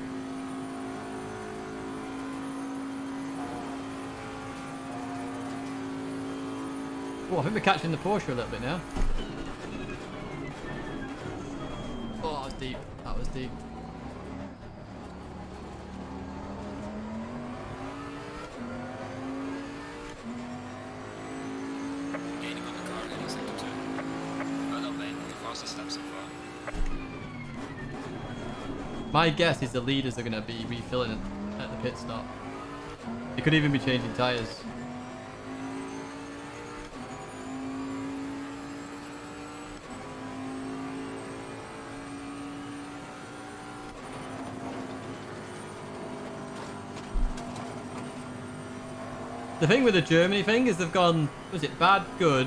Speaker 2: Oh, I think we're catching the Porsche a little bit now. Oh, that was deep. That was deep.
Speaker 3: Gaining on the car in sector 2. Well done, mate. The fastest step so far.
Speaker 2: My guess is the leaders are going to be refilling at the pit stop. They could even be changing tyres. The thing with the Germany thing is they've gone, was it bad, good,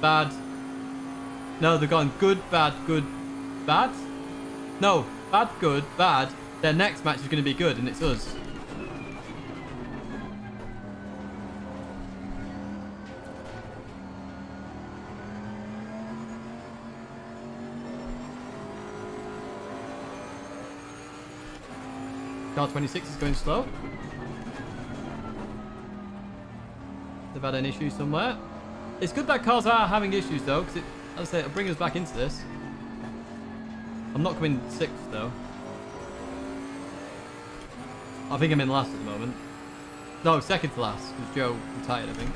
Speaker 2: bad? No, they've gone good, bad, bad? No, bad, good, bad. Their next match is going to be good, and it's us. Car 26 is going slow. They've had an issue somewhere. It's good that cars are having issues though, because as I say, it'll bring us back into this. I'm not coming 6th though. I think I'm in last at the moment. No, 2nd to last, because Joe retired, I think.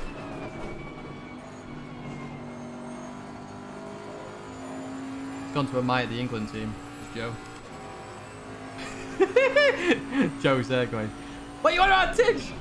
Speaker 2: He's gone to admire the England team, Joe. Joe's there going, what you want about Tidge?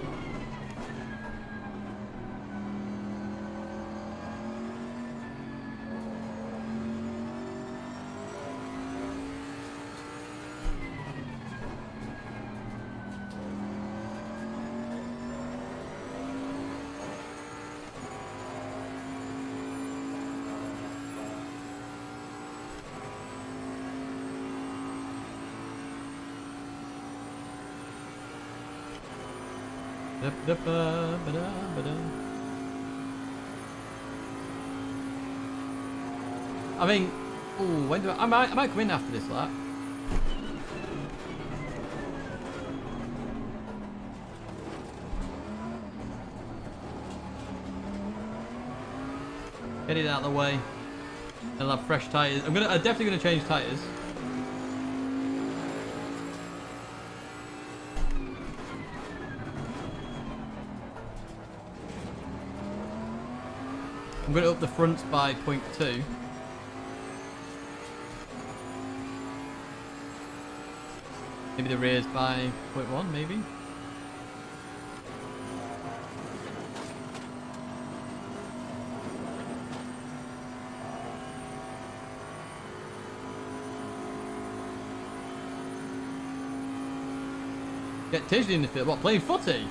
Speaker 2: I mean, ooh, when do I might come in after this lap. Get it out of the way. And I'll have fresh tyres. I'm definitely gonna change tyres. I'm gonna up the fronts by 0.2. Maybe the rears by 0.1, maybe. Get Tidgney in the field. What, playing footy?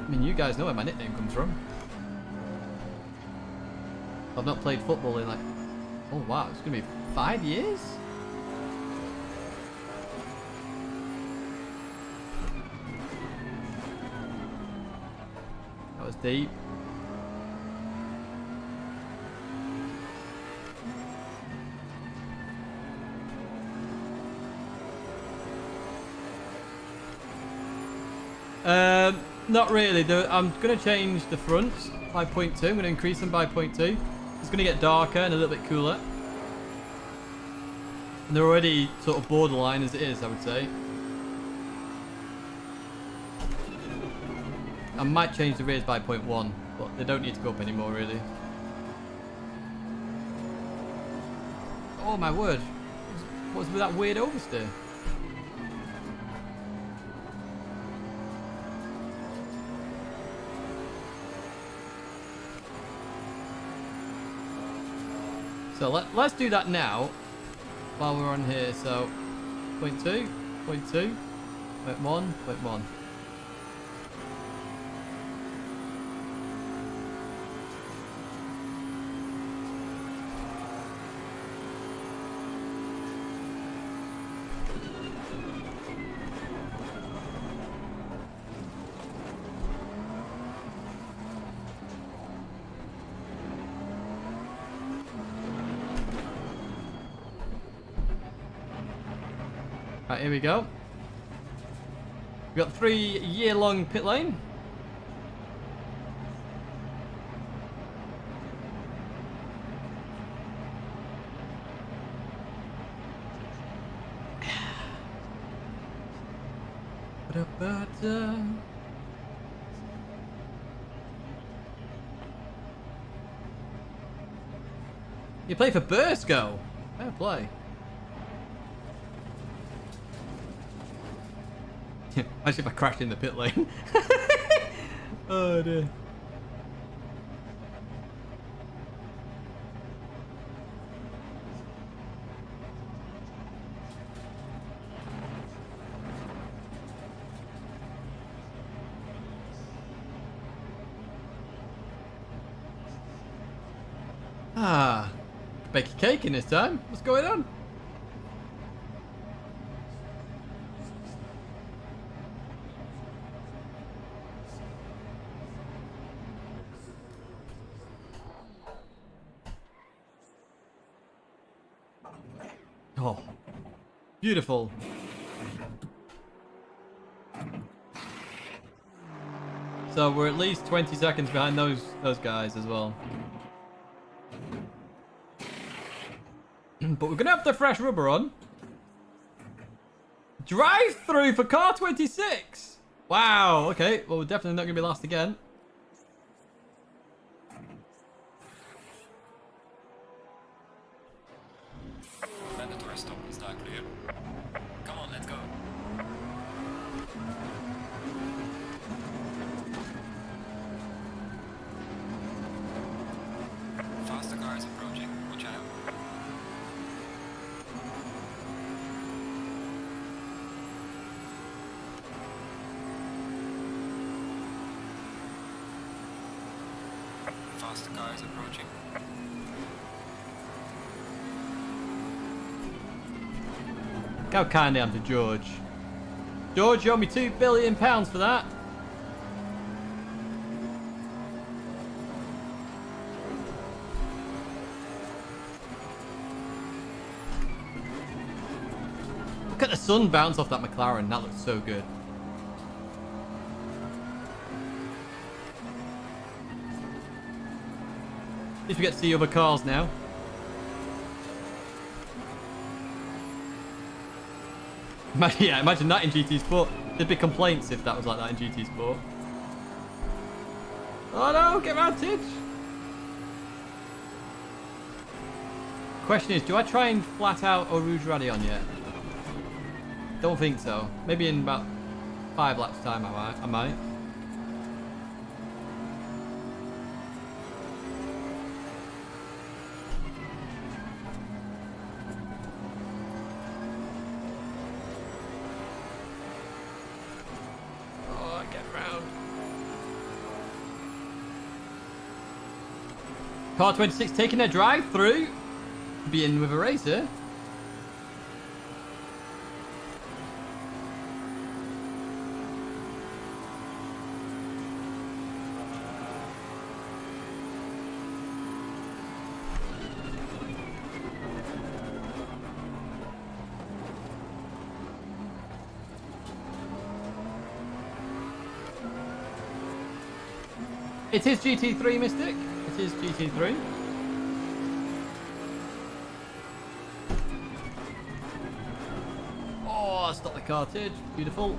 Speaker 2: I mean, you guys know where my nickname comes from. I've not played football in like... Oh wow, it's going to be 5 years? That was deep. Not really. I'm going to change the fronts by 0.2. I'm going to increase them by 0.2. It's going to get darker and a little bit cooler. And they're already sort of borderline as it is, I would say. I might change the rears by 0.1, but they don't need to go up anymore, really. Oh my word. What's with that weird oversteer? So let's do that now while we're on here. So 0.2, 0.2, 0.1, 0.1. Right, here we go. We've got 3-year-long pit lane. You play for Bursco. Fair play. Imagine if I crashed in the pit lane. Oh dear. Ah, bake a cake in this time. What's going on? Oh, beautiful. So we're at least 20 seconds behind those guys as well. But we're gonna have the fresh rubber on. Drive through for car 26. Wow. Okay. Well, we're definitely not gonna be last again.
Speaker 3: Mandatory stop is not clear. Come on, let's go. Faster car is approaching. Watch out. Faster car is approaching.
Speaker 2: Look how kind I am to George. George, you owe me £2 billion for that. sun bounced off that McLaren. That looks so good. At least we get to see other cars now. Yeah, imagine that in GT Sport. There'd be complaints if that was like that in GT Sport. Oh no, get advantage! Question is, do I try and flat out a Rouge Radillion yet? Don't think so. Maybe in about 5 laps time I might. Oh, get round. Car 26 taking their drive through. Be in with a racer. It is GT3, Mystic. It is GT3. Oh, stop the cartage. Beautiful.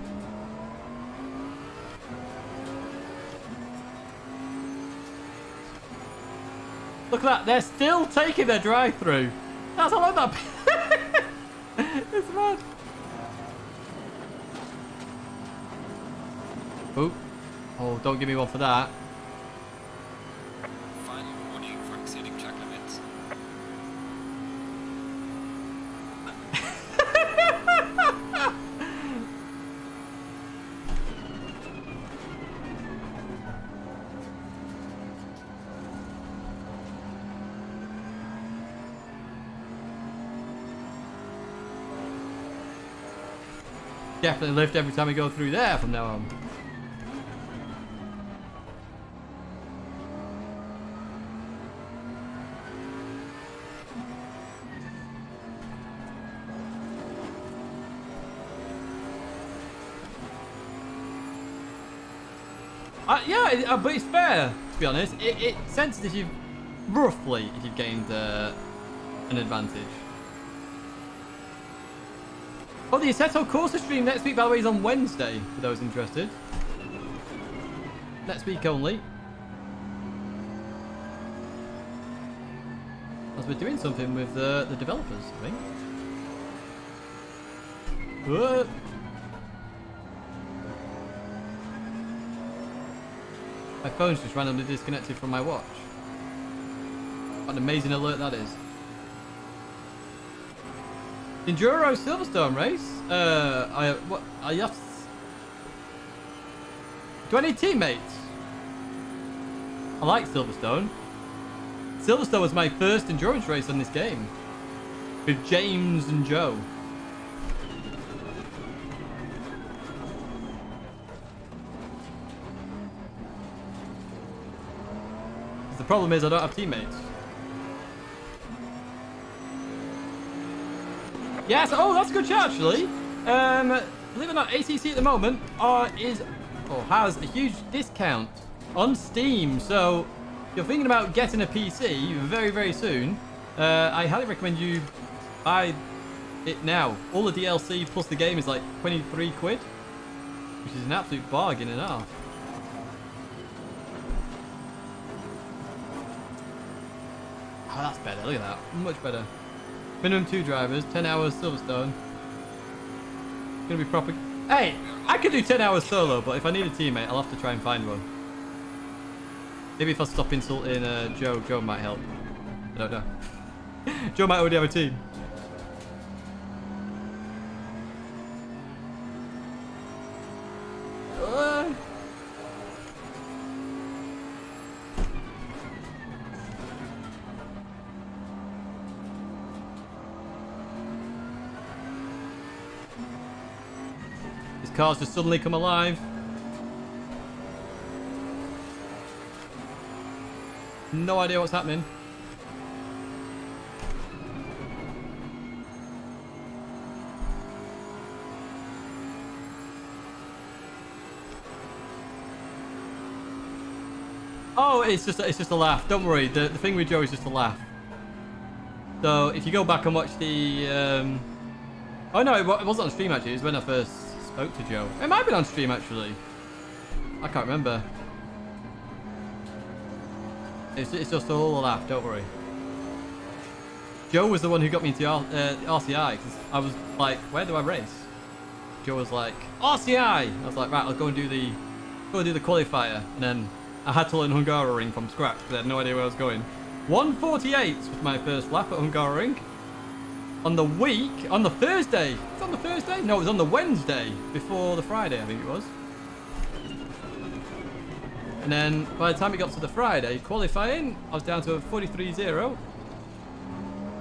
Speaker 2: Look at that. They're still taking their drive-through. That's how long that... It's mad. Oh. Oh, don't give me one for that.
Speaker 3: Final warning for exceeding track limits.
Speaker 2: Definitely lift every time we go through there from now on. Yeah, but it's fair, to be honest. It senses if you've, roughly, if you've gained an advantage. Oh, the Assetto Corsa stream next week, by the way, is on Wednesday, for those interested. Next week only. As we're doing something with the developers, I think. Whoa. My phone's just randomly disconnected from my watch. What an amazing alert that is. Enduro Silverstone race? Do I need teammates? I like Silverstone. Silverstone was my first endurance race on this game. With James and Joe. The problem is I don't have teammates. Yes, oh, that's a good chat actually. Believe it or not, ACC at the moment has a huge discount on Steam. So if you're thinking about getting a PC very, very soon, I highly recommend you buy it now. All the DLC plus the game is like 23 quid, which is an absolute bargain and a half. Oh, that's better. Look at that. Much better. Minimum 2 drivers, 10 hours Silverstone. Gonna be proper. Hey, I could do 10 hours solo, but if I need a teammate, I'll have to try and find one. Maybe if I stop insulting Joe might help. I don't know. Joe might already have a team. Cars just suddenly come alive. No idea what's happening. Oh, it's just a laugh. Don't worry. The thing with Joe is just a laugh. So if you go back and watch the oh no, it wasn't on stream actually. It was when I first spoke to Joe. It might have been on stream actually. I can't remember. It's just all a laugh. Don't worry. Joe was the one who got me into RCI because I was like, where do I race? Joe was like, RCI. I was like, right, I'll go and do the qualifier, and then I had to learn Hungaroring from scratch because I had no idea where I was going. 1:48 was my first lap at Hungaroring. On the Thursday. It's on the Thursday? No, it was on the Wednesday before the Friday, I think it was. And then by the time it got to the Friday qualifying, I was down to a 43.0.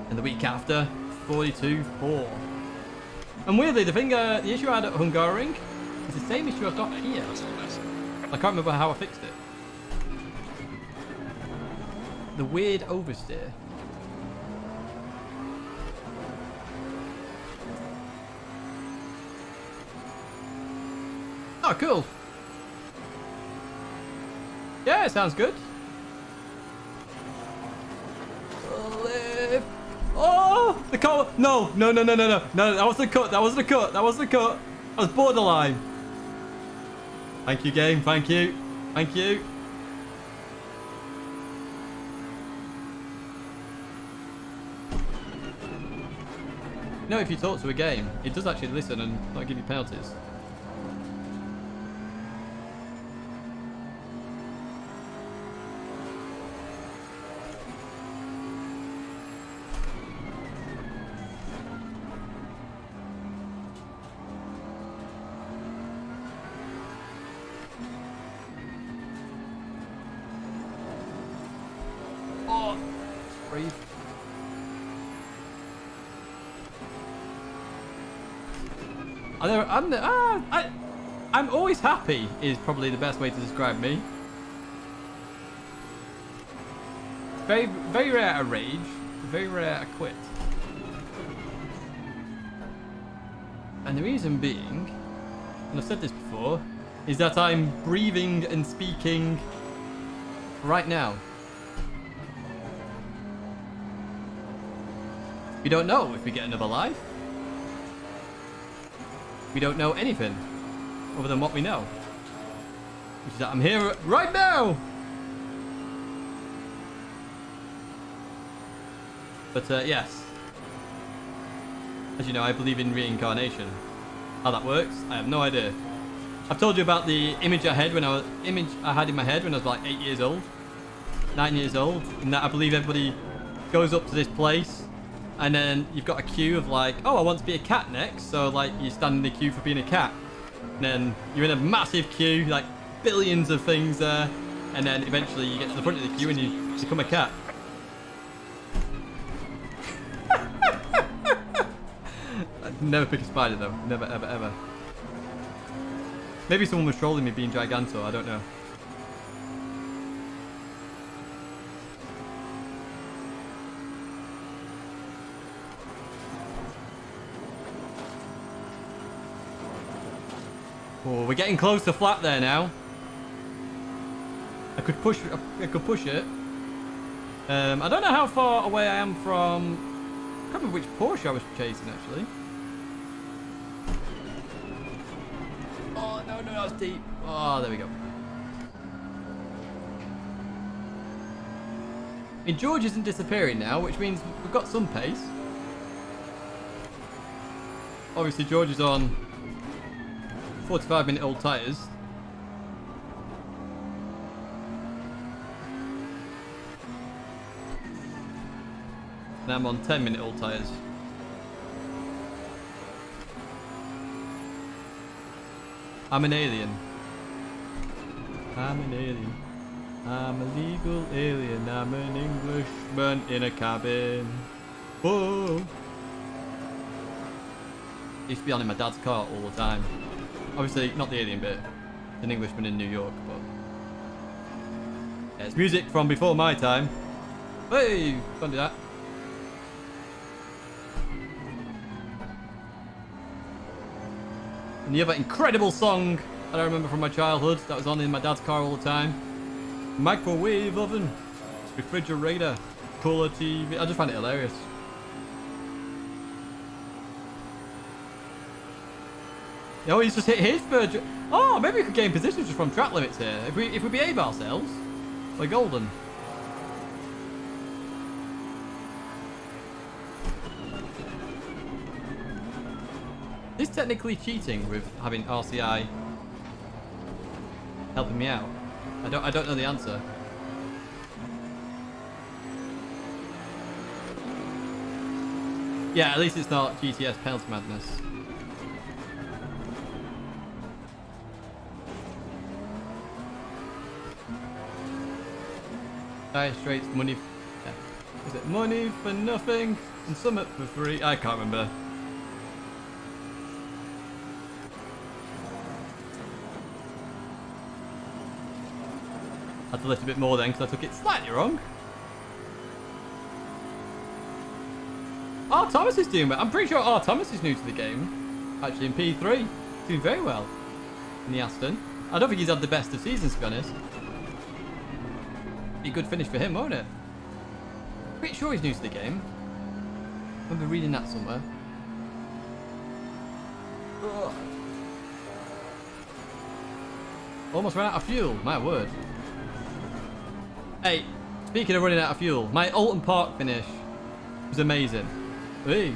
Speaker 2: And the week after, 42.4. And weirdly, the issue I had at Hungaroring is the same issue I've got here. I can't remember how I fixed it. The weird oversteer. Oh, cool. Yeah, it sounds good. Oh, the car. No. That wasn't a cut. That wasn't a cut. That was borderline. Thank you, game. Thank you. Thank you. You know, if you talk to a game, it does actually listen and not give you penalties. Oh, breathe. I'm always happy is probably the best way to describe me. Very, very rare I rage. Very rare I quit. And the reason being, and I've said this before, is that I'm breathing and speaking right now. We don't know if we get another life. We don't know anything other than what we know, which is that I'm here right now. But yes, as you know, I believe in reincarnation. How that works, I have no idea. I've told you about the image I had in my head when I was like 8 years old, 9 years old, and that I believe everybody goes up to this place. And then you've got a queue of like, oh, I want to be a cat next. So like you stand in the queue for being a cat. And then you're in a massive queue, like billions of things there. And then eventually you get to the front of the queue and you become a cat. I'd never pick a spider though. Never, ever, ever. Maybe someone was trolling me being Giganto. I don't know. Oh, we're getting close to flat there now. I could push it. I don't know how far away I am from. I can't remember which Porsche I was chasing actually. Oh no, that's deep. Oh, there we go. And George isn't disappearing now, which means we've got some pace. Obviously, George is on 45-minute old tyres. And I'm on 10-minute old tyres. I'm an alien. I'm an alien. I'm a legal alien. I'm an Englishman in a cabin. Whoa. I used to be on in my dad's car all the time. Obviously, not the alien bit. An Englishman in New York, but... yeah, it's music from before my time. Hey! Can't do that. And the other incredible song that I remember from my childhood that was on in my dad's car all the time Microwave oven. Refrigerator. Colour TV. I just find it hilarious. Oh, he's just hit his third. Oh, maybe we could gain positions just from track limits here. If we behave ourselves, we're golden. Is this technically cheating with having RCI helping me out? I don't know the answer. Yeah, at least it's not GTS penalty madness. Dire Straits money. Yeah. Is it money for nothing and summit for free? I can't remember. I had to lift a bit more then because I took it slightly wrong. R. Thomas is doing well. I'm pretty sure R. Thomas is new to the game. Actually in P3. He's doing very well in the Aston. I don't think he's had the best of seasons, to be honest. Be a good finish for him, won't it? Pretty sure he's new to the game. I remember reading that somewhere. Ugh. Almost ran out of fuel, my word. Hey, speaking of running out of fuel, my Alton Park finish was amazing. Hey.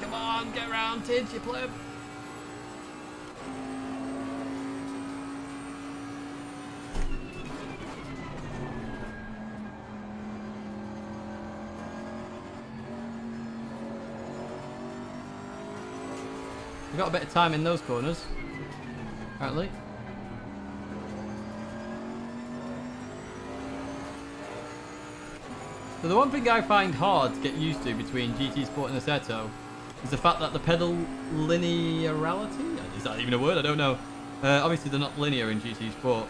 Speaker 2: Come on, get round, Tidge, you pleb. We got a bit of time in those corners, apparently. So the one thing I find hard to get used to between GT Sport and Assetto is the fact that the pedal linearity, is that even a word? I don't know. Obviously they're not linear in GT Sport,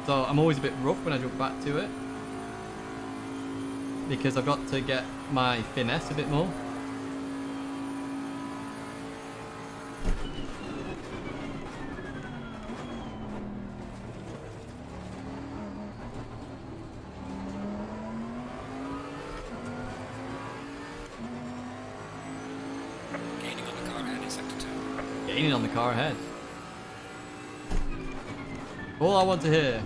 Speaker 2: so I'm always a bit rough when I jump back to it because I've got to get my finesse a bit more. Gaining on the car ahead. All I want to hear.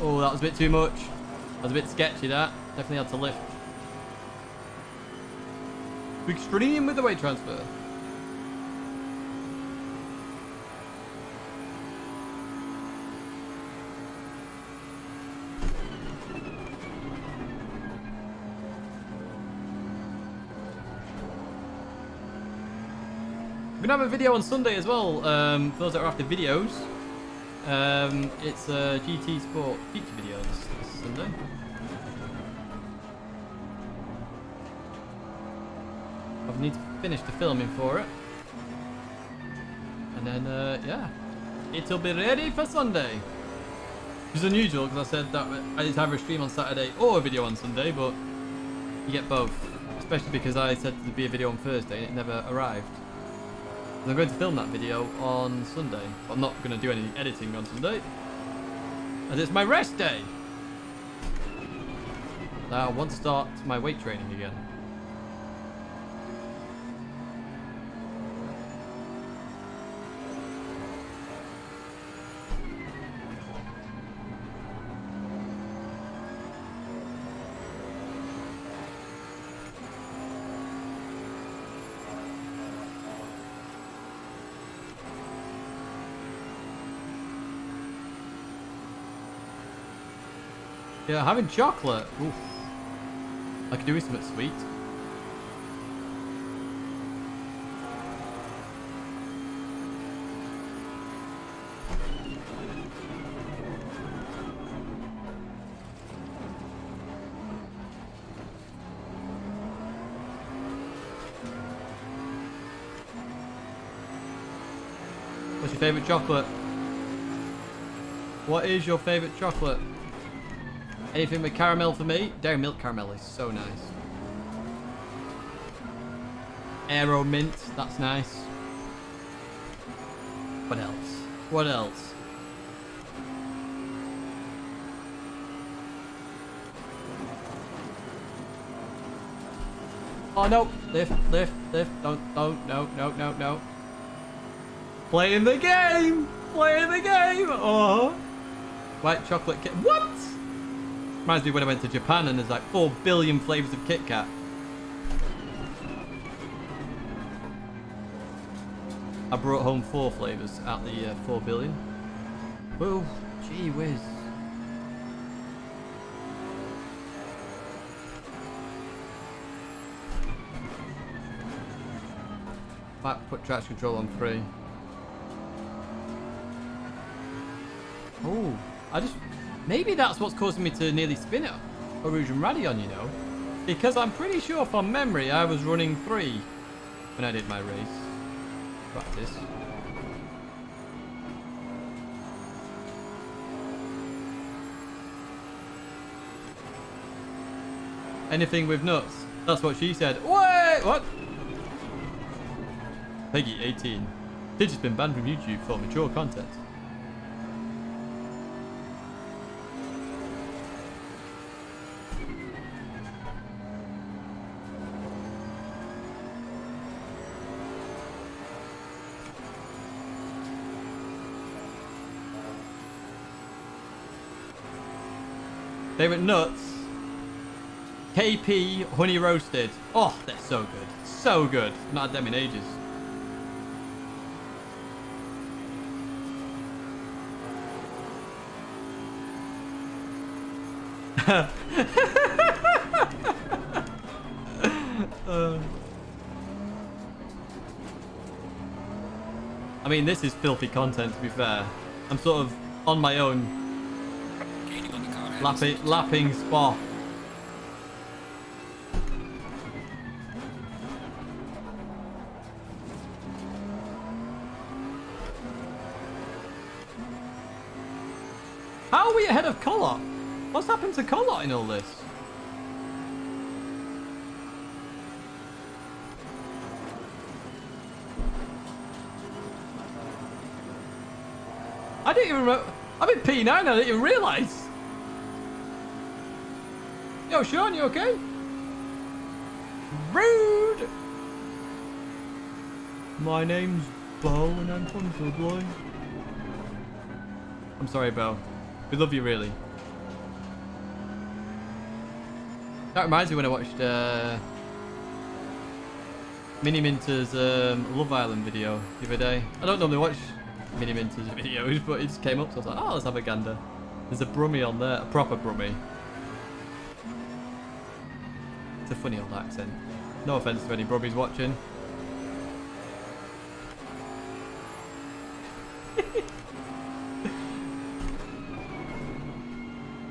Speaker 2: Oh, that was a bit too much. That was a bit sketchy, that. Definitely had to lift. Extreme with the weight transfer. We're gonna have a video on Sunday as well. For those that are after videos, it's a GT Sport feature video this Sunday. I need to finish the filming for it, and then yeah, it'll be ready for Sunday. Which is unusual because I said that I just have a stream on Saturday or a video on Sunday, but you get both. Especially because I said there'd be a video on Thursday and it never arrived. And I'm going to film that video on Sunday, but I'm not going to do any editing on Sunday, as it's my rest day. I want to start my weight training again. Yeah, having chocolate. Oof. I could do with something sweet. What's your favourite chocolate? What is your favourite chocolate? Anything with caramel for me? Dairy milk caramel is so nice. Aero mint, that's nice. What else? What else? Oh no! Lift, lift, lift. Don't, no. Playing the game! Playing the game! Oh! White chocolate Kit. What? Reminds me when I went to Japan and there's like 4 billion flavours of Kit Kat. I brought home 4 flavours out the 4 billion. Oh, gee whiz. Might put traction control on 3. Oh, maybe that's what's causing me to nearly spin it. A Rouge and Radion, you know. Because I'm pretty sure from memory I was running 3 when I did my race. Practice. Anything with nuts. That's what she said. Wait, what? Peggy, 18. Kid has been banned from YouTube for mature content. Favorite nuts? KP honey roasted. Oh, they're so good. So good. Not had them in ages. I mean, this is filthy content, to be fair. I'm sort of on my own, lapping Spa. How are we ahead of Collot? What's happened to Collot in all this? I didn't even remember. I'm in P9, I didn't even realise. Yo, Sean, you okay? Rude! My name's Bo and I'm from Dublin. I'm sorry, Bo. We love you, really. That reminds me when I watched Mini Minter's Love Island video the other day. I don't normally watch Mini Minter's videos, but it just came up, so I was like, oh, let's have a gander. There's a Brummie on there, a proper Brummie. It's a funny old accent. No offence to any Brummies watching.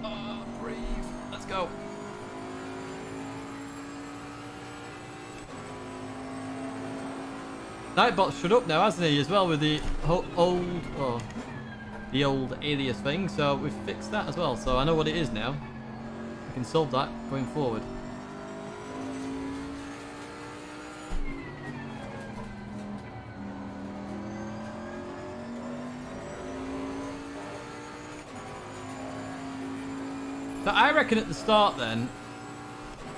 Speaker 2: Oh, breathe. Let's go. Nightbot's shut up now, hasn't he, as well, with the old alias thing, so we've fixed that as well, so I know what it is now. I can solve that going forward. So I reckon at the start then,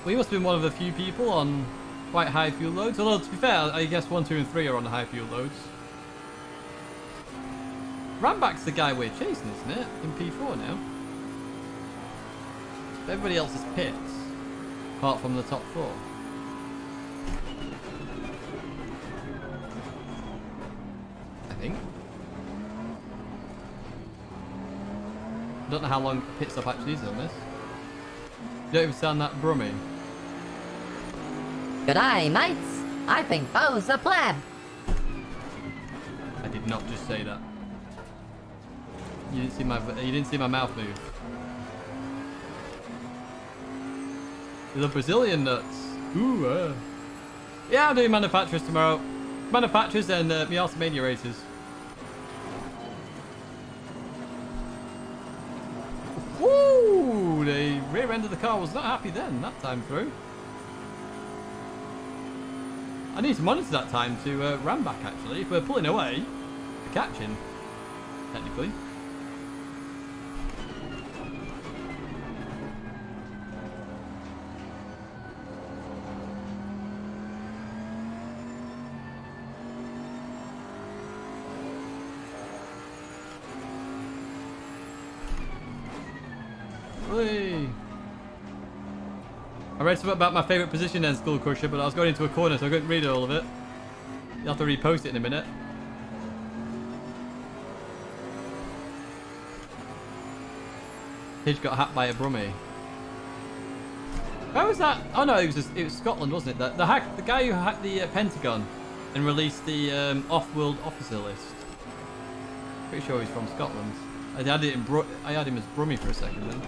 Speaker 2: we must have been one of the few people on quite high fuel loads. Although to be fair, I guess 1, 2 and 3 are on the high fuel loads. Ramback's the guy we're chasing, isn't it? In P4 now. Everybody else is pits, apart from the top 4. I think. I don't know how long pit stop actually is on this. You don't even sound that Brummie.
Speaker 4: G'day, mates. I think Bo's a pleb.
Speaker 2: I did not just say that. You didn't see my mouth move. The Brazilian nuts. Ooh. Yeah, I'm doing manufacturers tomorrow. Manufacturers and Miata Mania races. Woo! The rear end of the car was not happy then, that time through. I need to monitor that time to ram back actually. If we're pulling away, we're catching, technically. Whee. I read something about my favourite position then, Skull Crusher, but I was going into a corner, so I couldn't read all of it. You'll have to repost it in a minute. Tidge got hacked by a Brummie. Where was that? Oh no, it was Scotland, wasn't it? The guy who hacked the Pentagon and released the off-world officer list. Pretty sure he's from Scotland. I had him as Brummie for a second then.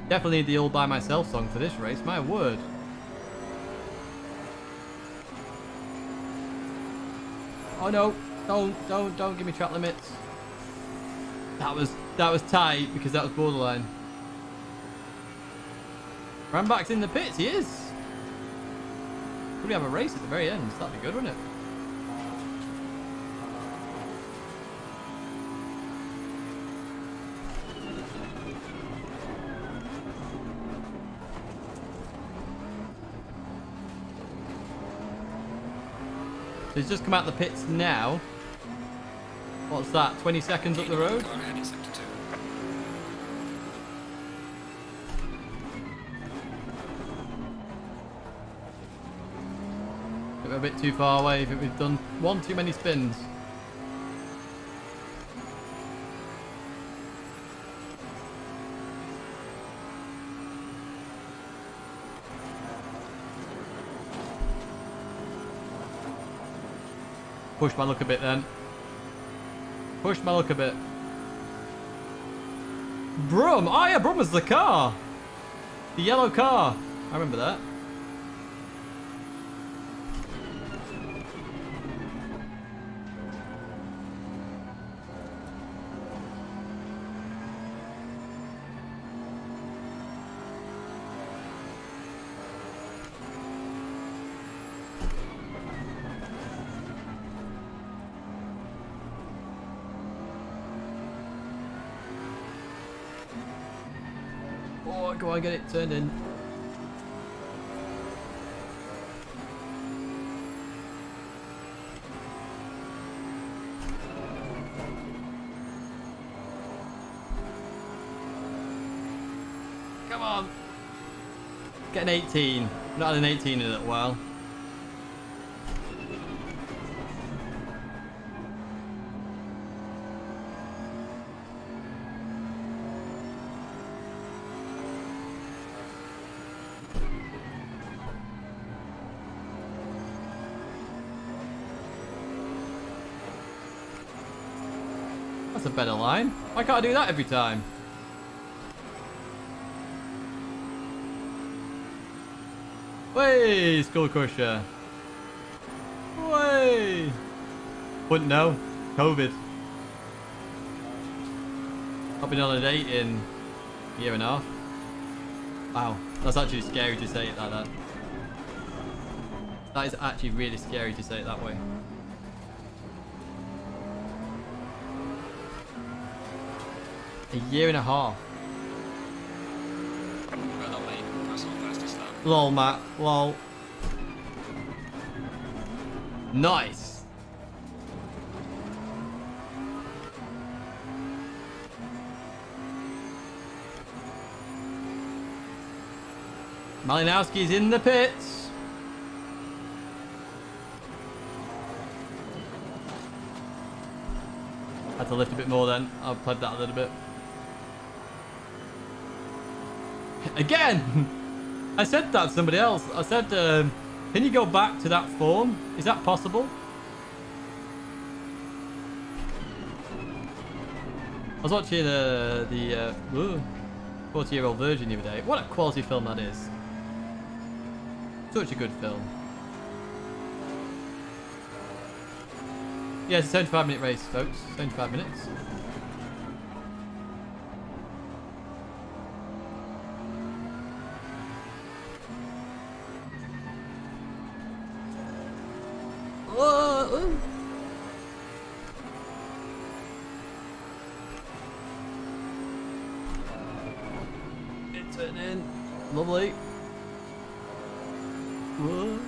Speaker 2: Definitely need the all by myself song for this race, my word. Oh no, don't give me track limits. That was tight because that was borderline. Ramback's in the pits, he is. Could we have a race at the very end? That'd be good, wouldn't it? So he's just come out the pits now. What's that? 20 seconds up the road?
Speaker 3: Car ahead in sector 2.
Speaker 2: We're a bit too far away. I think we've done one too many spins. Push my luck a bit then. Push my luck a bit. Brum! Oh yeah, Brum was the car! The yellow car. I remember that. Oh, go on, get it turned in. Come on. Get an 18. Not had an 18 in a little while. That's a better line. Why can't I do that every time? Way, Skull Crusher. Way. Wouldn't know. COVID. I've been on a date in a year and a half. Wow, that's actually scary to say it like that. That is actually really scary to say it that way. A year and a half.
Speaker 3: Well done, mate. Personal fastest lap.
Speaker 2: Lol, Matt. Lol. Nice. Malinowski's in the pits. Had to lift a bit more then. I'll pleb that a little bit. Again! I said that to somebody else. I said, can you go back to that form? Is that possible? I was watching the 40-year-old virgin the other day. What a quality film that is. Such a good film. Yeah, it's a 75-minute race, folks. 75 minutes. Whoa. It's turning. Lovely. Whoa.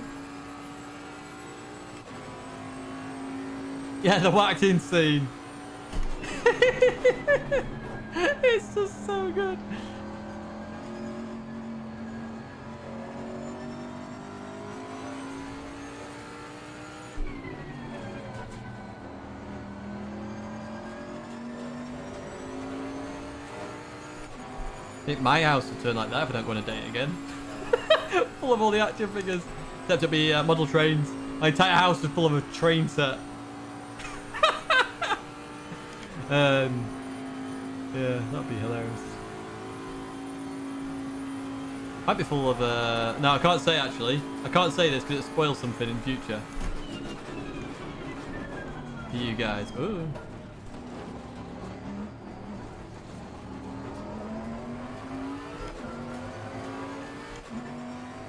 Speaker 2: Yeah, the waxing scene. It's just so good. I think my house would turn like that if I don't go on a date again. Full of all the action figures. Except it'd be model trains. My entire house is full of a train set. Yeah, that'd be hilarious. Might be full of no, I can't say actually. I can't say this because it spoils something in future. For you guys. Ooh.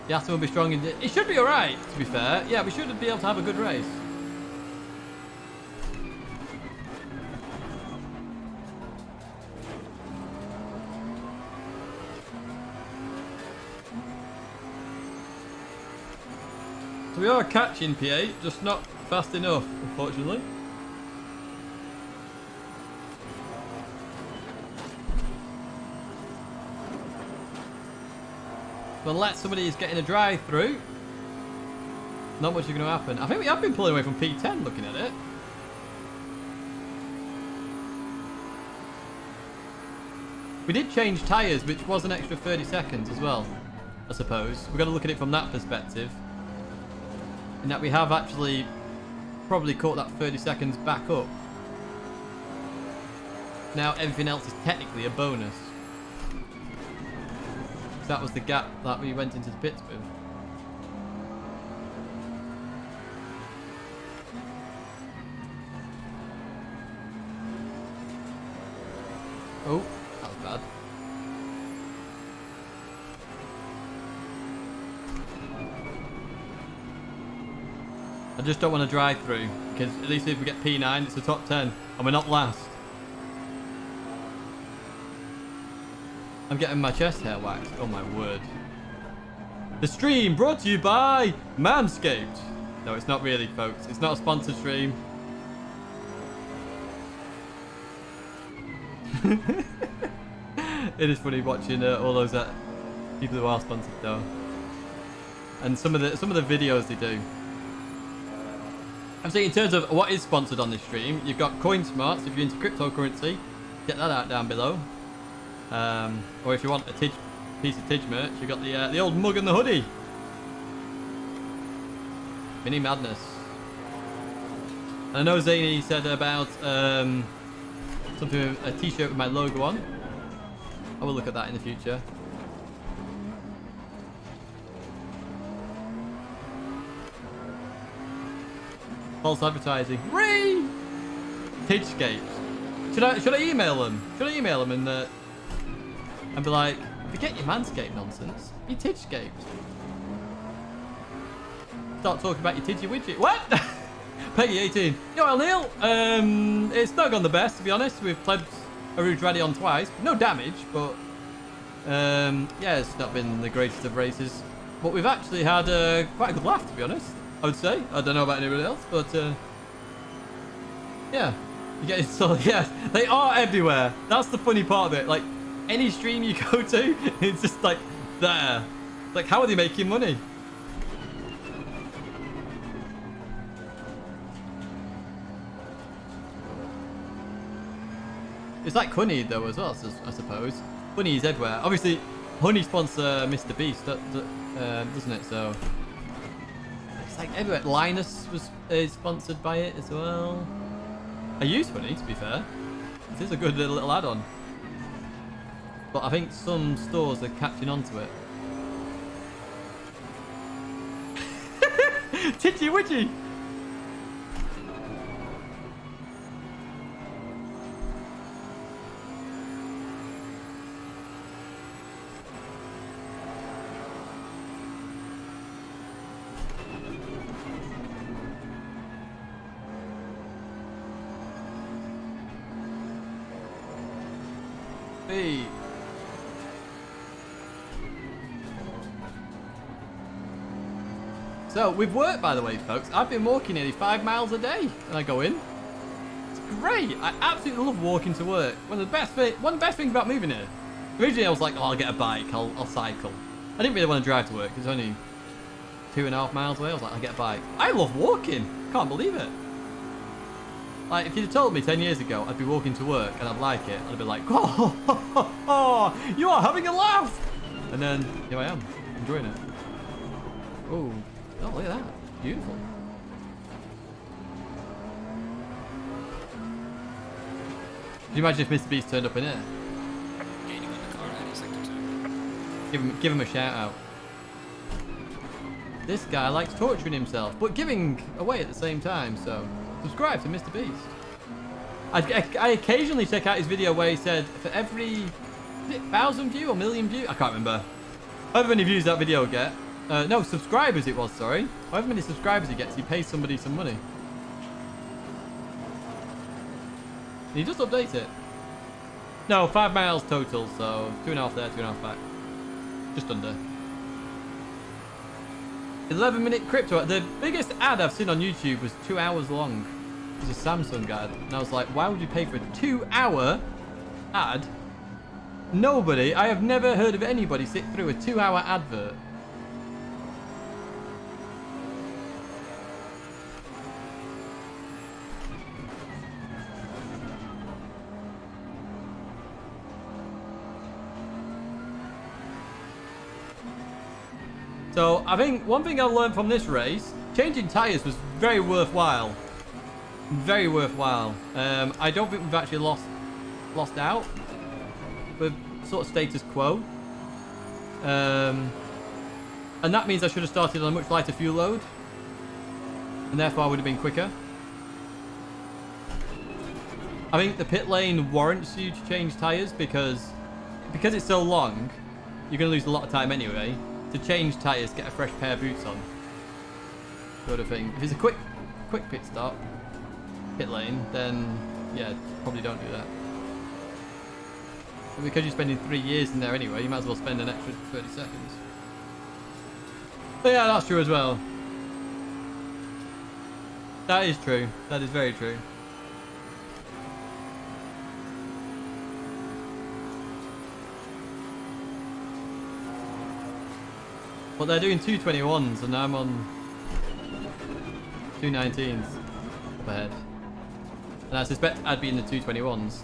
Speaker 2: The Aston will be strong in it should be alright, to be fair. Yeah, we should be able to have a good race. So we are catching P8, just not fast enough, unfortunately. But unless somebody is getting a drive through, not much is going to happen. I think we have been pulling away from P10 looking at it. We did change tyres, which was an extra 30 seconds as well, I suppose. We've got to look at it from that perspective. In that we have actually probably caught that 30 seconds back up. Now everything else is technically a bonus. That was the gap that we went into the pits with. Oh, that was bad. I just don't want to drive through because at least if we get P9, it's the top 10 and we're not last. I'm getting my chest hair waxed. Oh my word. The stream brought to you by Manscaped. No, it's not really, folks. It's not a sponsored stream. It is funny watching all those people who are sponsored though, and some of the videos they do. I'm saying in terms of what is sponsored on this stream, you've got CoinSmarts. If you're into cryptocurrency, get that out down below. Or if you want a piece of Tidge merch, you've got the old mug and the hoodie. Mini Madness. And I know Zany said about something, a t-shirt with my logo on. I will look at that in the future. False advertising. Ray! Tidgescape. Should I email them? Should I email them and be like, forget your Manscaped nonsense. You Tidgescaped. Start talking about your Tidgy widget. What? Peggy 18. Yo, well, Neil. It's not gone the best, to be honest. We've played a Rouge Radion twice. No damage, but yeah, it's not been the greatest of races. But we've actually had quite a good laugh, to be honest. I would say. I don't know about anybody else, but yeah. You get it, so yeah, they are everywhere. That's the funny part of it. Like any stream you go to, it's just like there. Like, how are they making money? It's like Honey though as well, I suppose. Honey is everywhere. Obviously, Honey sponsor Mr. Beast, doesn't it? So it's like everywhere. Linus is sponsored by it as well. I use Honey, to be fair. It is a good little add-on. But I think some stores are catching on to it. Titchy witchy. Hey. So, we've worked, by the way, folks. I've been walking nearly 5 miles a day when I go in. It's great. I absolutely love walking to work. One of the best things about moving here. Originally, I was like, oh, I'll get a bike. I'll cycle. I didn't really want to drive to work. It's only 2.5 miles away. I was like, I'll get a bike. I love walking. Can't believe it. Like, if you'd told me 10 years ago I'd be walking to work and I'd like it, I'd be like, oh, you are having a laugh. And then, here I am, enjoying it. Oh, look at that. Beautiful. Can you imagine if Mr. Beast turned up in here?
Speaker 3: Gaining on the car in sector 2.
Speaker 2: Give him a shout out. This guy likes torturing himself, but giving away at the same time, so subscribe to Mr. Beast. I occasionally check out his video where he said for every 1,000 view or million view, I can't remember. However many views that video get, no, subscribers it was, sorry. However many subscribers he gets, he pays somebody some money. And he just updates it. No, 5 miles total, so 2.5 there, 2.5 back. Just under. 11-minute crypto. The biggest ad I've seen on YouTube was 2 hours long. It was a Samsung ad. And I was like, why would you pay for a 2-hour ad? Nobody, I have never heard of anybody sit through a 2-hour advert. So I think one thing I learned from this race, changing tyres was very worthwhile. Very worthwhile. I don't think we've actually lost out. We're sort of status quo. And that means I should have started on a much lighter fuel load. And therefore I would have been quicker. I think the pit lane warrants you to change tyres because it's so long, you're going to lose a lot of time anyway. To change tyres, get a fresh pair of boots on. Sort of thing. If it's a quick pit stop, pit lane, then yeah, probably don't do that. But because you're spending 3 years in there anyway, you might as well spend an extra 30 seconds. But yeah, that's true as well. That is true. That is very true. But they're doing 221s and I'm on 219s up ahead. And I suspect I'd be in the 221s.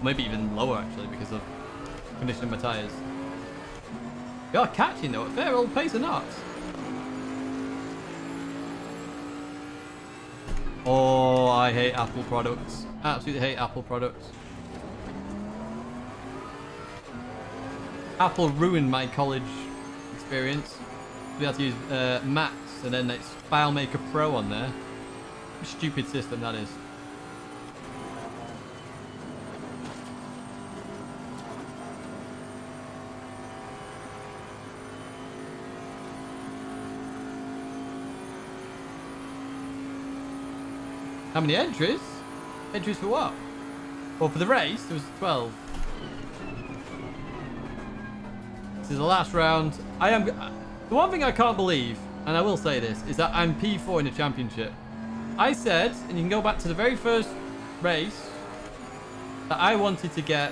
Speaker 2: Maybe even lower actually because of condition of my tyres. They are catching though at fair old pace or not. Oh, I hate Apple products. Absolutely hate Apple products. Apple ruined my college experience. We had to use Max and then it's FileMaker Pro on there. Stupid system that is. How many entries? Entries for what? Well, for the race, there was 12. This is the last round. The one thing I can't believe, and I will say this, is that I'm P4 in the championship. I said, and you can go back to the very first race, that I wanted to get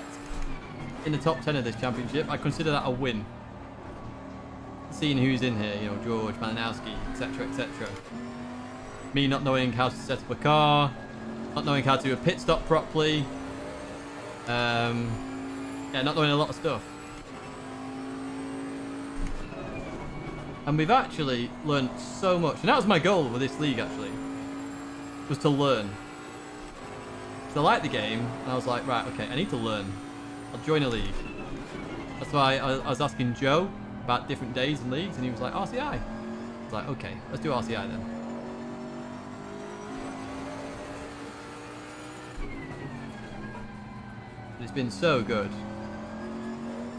Speaker 2: in the top 10 of this championship. I consider that a win. Seeing who's in here, you know, George, Malinowski, etc., etc. Me not knowing how to set up a car, not knowing how to do a pit stop properly. Yeah, not knowing a lot of stuff. And we've actually learned so much. And that was my goal with this league, actually. Was to learn. Because I like the game. And I was like, right, okay, I need to learn. I'll join a league. That's why I was asking Joe about different days and leagues. And he was like, RCI. It's like, okay, let's do RCI then. It's been so good.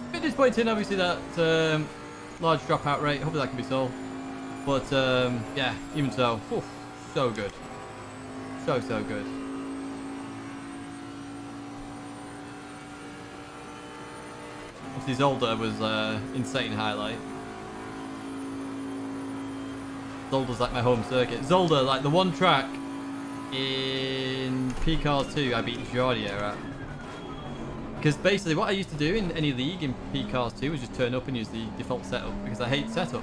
Speaker 2: A bit disappointing, obviously, that large dropout rate. Hopefully that can be solved. But yeah, even so, whew, so good. So good. Obviously Zolder was insane highlight. Zolder's like my home circuit. Zolder, like the one track in P-Cars 2 I beat Giardia at. Because basically what I used to do in any league in P-Cars 2 was just turn up and use the default setup, because I hate setups.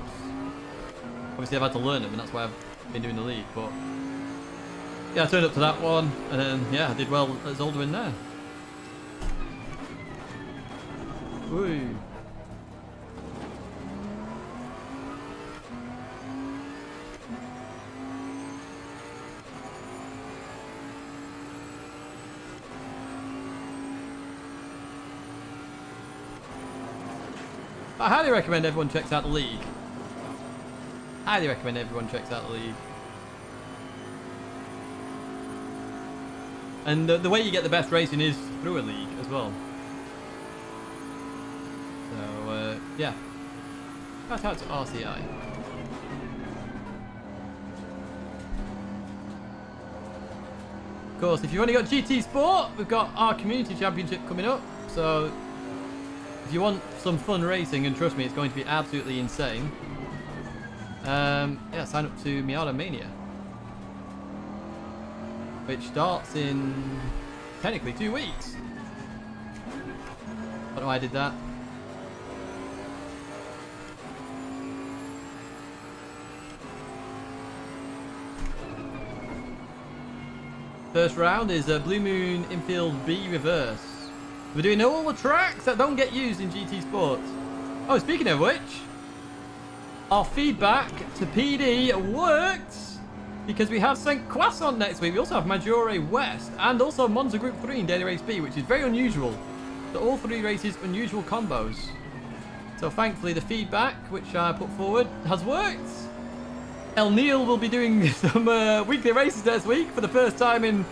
Speaker 2: Obviously I've had to learn them, and that's why I've been doing the league. But yeah, I turned up to that one, and then yeah, I did well as Zolder in there. Woo. I highly recommend everyone checks out the league. Highly recommend everyone checks out the league. And the way you get the best racing is through a league as well. So, yeah. Shout out to RCI. Of course, if you've only got GT Sport, we've got our community championship coming up. So, if you want some fun racing, and trust me, it's going to be absolutely insane. Yeah, sign up to Miata Mania, which starts in technically 2 weeks. I don't know why I did that. First round is a Blue Moon Infield B reverse. We're doing all the tracks that don't get used in GT Sport. Oh, speaking of which, our feedback to PD worked, because we have St. Croissant next week. We also have Maggiore West and also Monza Group 3 in Daily Race B, which is very unusual. So all 3 races, unusual combos. So thankfully the feedback which I put forward has worked. El Neil will be doing some weekly races next week for the first time in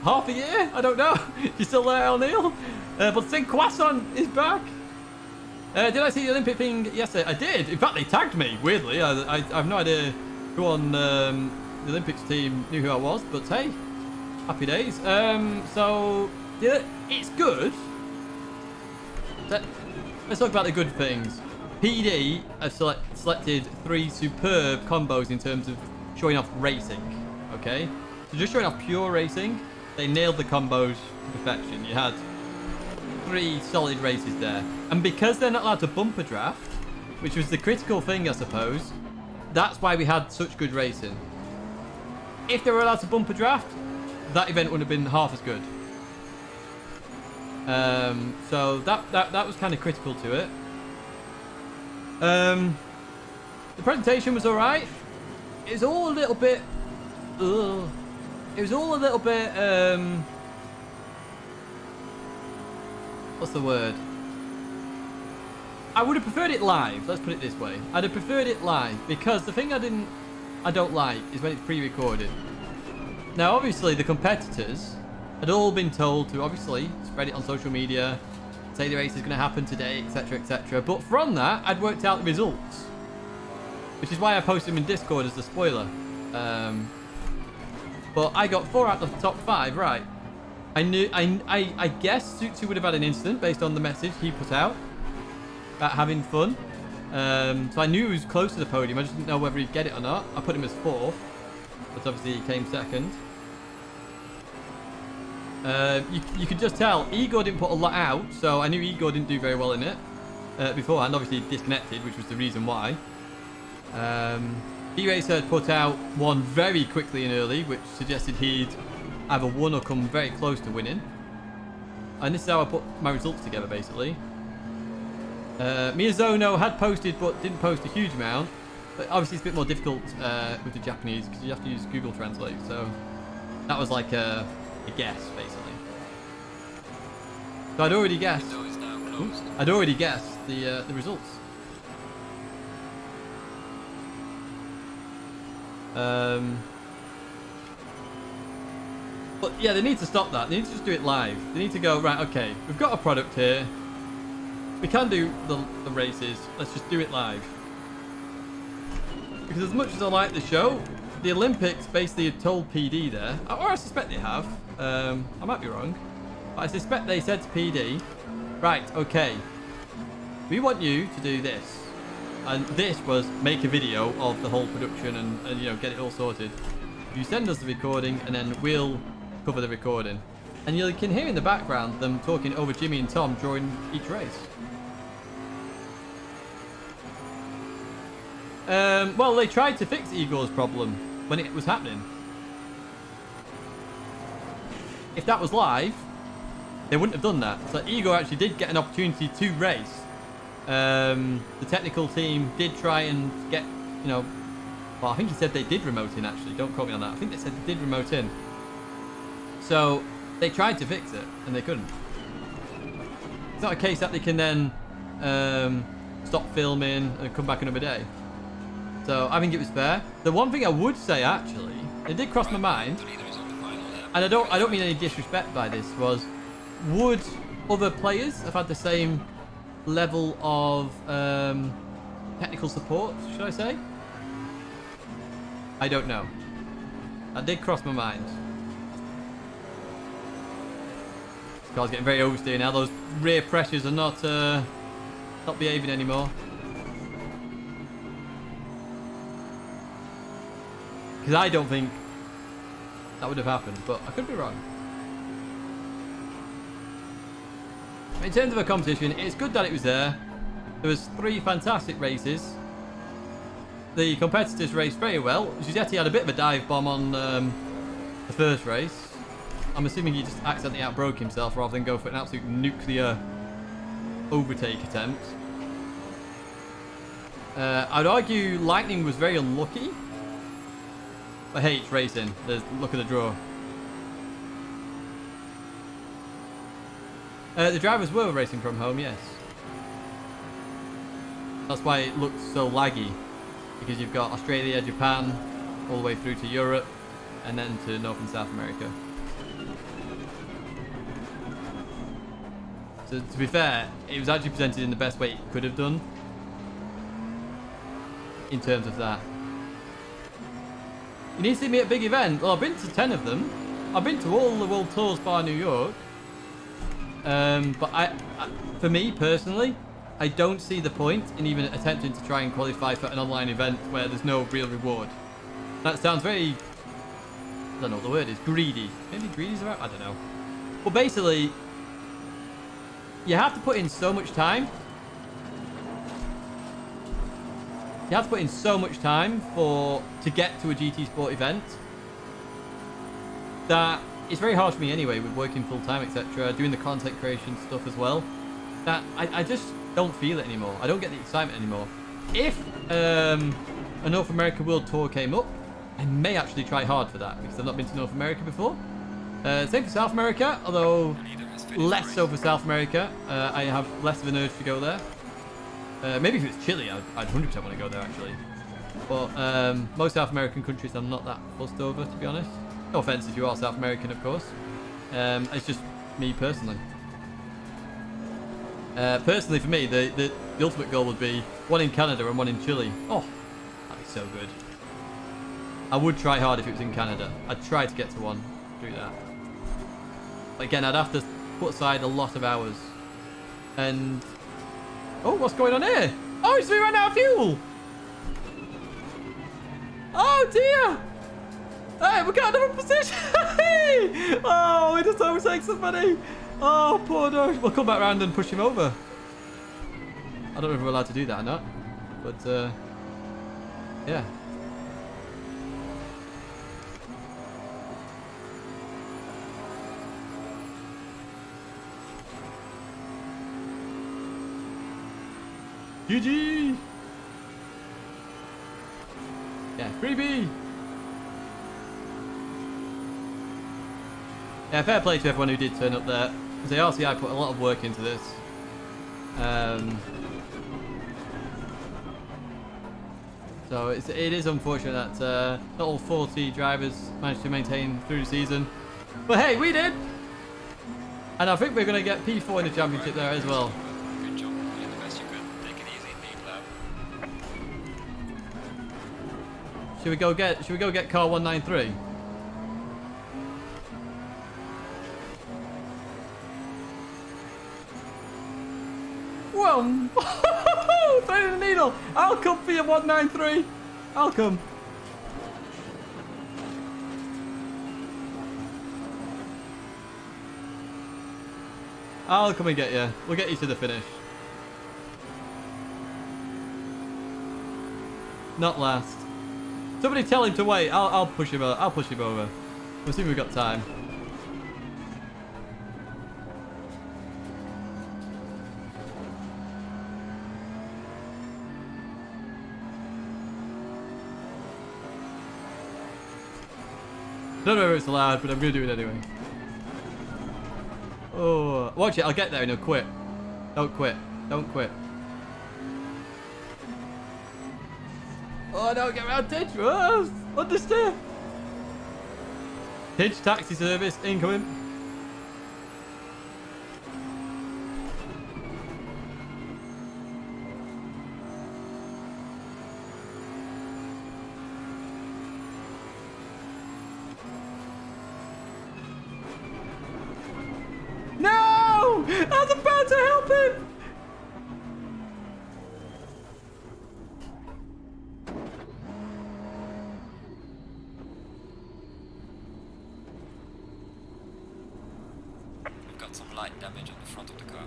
Speaker 2: half a year. I don't know. You still there, El Neil? But St. Croissant is back. Did I see the Olympic thing yesterday? I did. In fact, they tagged me, weirdly. I have no idea who on the Olympics team knew who I was, but hey, happy days. So, yeah, it's good. Let's talk about the good things. PD have selected 3 superb combos in terms of showing off racing, okay? So just showing off pure racing, they nailed the combos to perfection. You had 3 solid races there. And because they're not allowed to bumper draft, which was the critical thing, I suppose, that's why we had such good racing. If they were allowed to bumper draft, that event would have been half as good. So that was kind of critical to it. The presentation was alright. It was all a little bit... It was all a little bit... what's the word? I would have preferred it live, let's put it this way. I'd have preferred it live, because the thing I don't like is when it's pre-recorded. Now obviously the competitors had all been told to obviously spread it on social media, say the race is going to happen today, etc, etc. But from that, I'd worked out the results, which is why I posted them in Discord as the spoiler. But I got 4 out of the top 5 right. I guess Sutsu would have had an incident based on the message he put out about having fun. So I knew he was close to the podium. I just didn't know whether he'd get it or not. I put him as 4th, but obviously he came 2nd. You could just tell Igor didn't put a lot out, so I knew Igor didn't do very well in it beforehand. Obviously he disconnected, which was the reason why. B-Racer had put out one very quickly and early, which suggested he'd either won or come very close to winning. And this is how I put my results together, basically. Miyazono had posted, but didn't post a huge amount. But obviously it's a bit more difficult with the Japanese, because you have to use Google Translate. So that was like a guess, basically. So I'd already guessed. I'd already guessed the results. But yeah, they need to stop that. They need to just do it live. They need to go, right, okay, we've got a product here. We can do the races. Let's just do it live. Because as much as I like the show, the Olympics basically had told PD there, or I suspect they have. I might be wrong. But I suspect they said to PD, right, okay, we want you to do this. And this was make a video of the whole production and you know, get it all sorted. You send us the recording and then we'll cover the recording. And you can hear in the background them talking over Jimmy and Tom during each race. Well, they tried to fix Igor's problem when it was happening. If that was live, they wouldn't have done that. So Igor actually did get an opportunity to race. The technical team did try and get, you know, well, I think he said they did remote in actually. Don't quote me on that. I think they said they did remote in. So they tried to fix it and they couldn't. It's not a case that they can then stop filming and come back another day. So I think it was fair. The one thing I would say actually, it did cross my mind, and I don't mean any disrespect by this, was would other players have had the same level of technical support, should I say? I don't know. That did cross my mind. This car's getting very oversteer now. Those rear pressures are not behaving anymore. Because I don't think that would have happened, but I could be wrong. In terms of a competition, it's good that it was there. There was 3 fantastic races. The competitors raced very well. Giuseppe had a bit of a dive bomb on the first race. I'm assuming he just accidentally outbroke himself rather than go for an absolute nuclear overtake attempt. I'd argue Lightning was very unlucky. But hey, it's racing. Look at the draw. The drivers were racing from home, yes. That's why it looks so laggy. Because you've got Australia, Japan, all the way through to Europe, and then to North and South America. So to be fair, it was actually presented in the best way it could have done. In terms of that. You need to see me at big events. Well, I've been to 10 of them. I've been to all the World Tours bar New York. But for me personally, I don't see the point in even attempting to try and qualify for an online event where there's no real reward. That sounds very, I don't know what the word is, greedy. Maybe greedy is right? I don't know. But basically, you have to put in so much time. You have to put in so much time to get to a GT Sport event that it's very hard for me anyway, with working full time, etc., doing the content creation stuff as well, that I just don't feel it anymore. I don't get the excitement anymore. If a North America World Tour came up, I may actually try hard for that because I've not been to North America before. Same for South America, although less so for South America. I have less of an urge to go there. Maybe if it was Chile, I'd 100% want to go there actually. But most South American countries I'm not that fussed over, to be honest. No offense if you are South American, of course. It's just me personally. Personally for me, the ultimate goal would be one in Canada and one in Chile. Oh, that'd be so good. I would try hard if it was in Canada. I'd try to get to one through that. But again, I'd have to put aside a lot of hours. And... oh, what's going on here? Oh, it's we ran out of fuel! Oh dear! Hey, we got another position! Oh, we just overtake somebody! Oh, poor dog. We'll come back around and push him over. I don't know if we're allowed to do that or not. But, yeah. GG! Yeah, freebie! Yeah, fair play to everyone who did turn up there. The RCI put a lot of work into this. So it is unfortunate that not all 40 drivers managed to maintain through the season. But hey, we did! And I think we're going to get P4 in the championship there as well.
Speaker 3: Good job. You did the best you could. Take it easy indeed, lad.
Speaker 2: Should we go get car 193? Whoa! Threading the needle! I'll come for you, 193! I'll come. I'll come and get you. We'll get you to the finish. Not last. Somebody tell him to wait. I'll push him over. I'll push him over. We'll see if we've got time. Don't know whether it's allowed, but I'm going to do it anyway. Oh, watch it. I'll get there and he'll quit. Don't quit. Don't quit. Oh, no, get around Tidge. Oh, understeer. Tidge taxi service incoming. No! I was about to help him!
Speaker 3: We've got some light damage on the front of the car.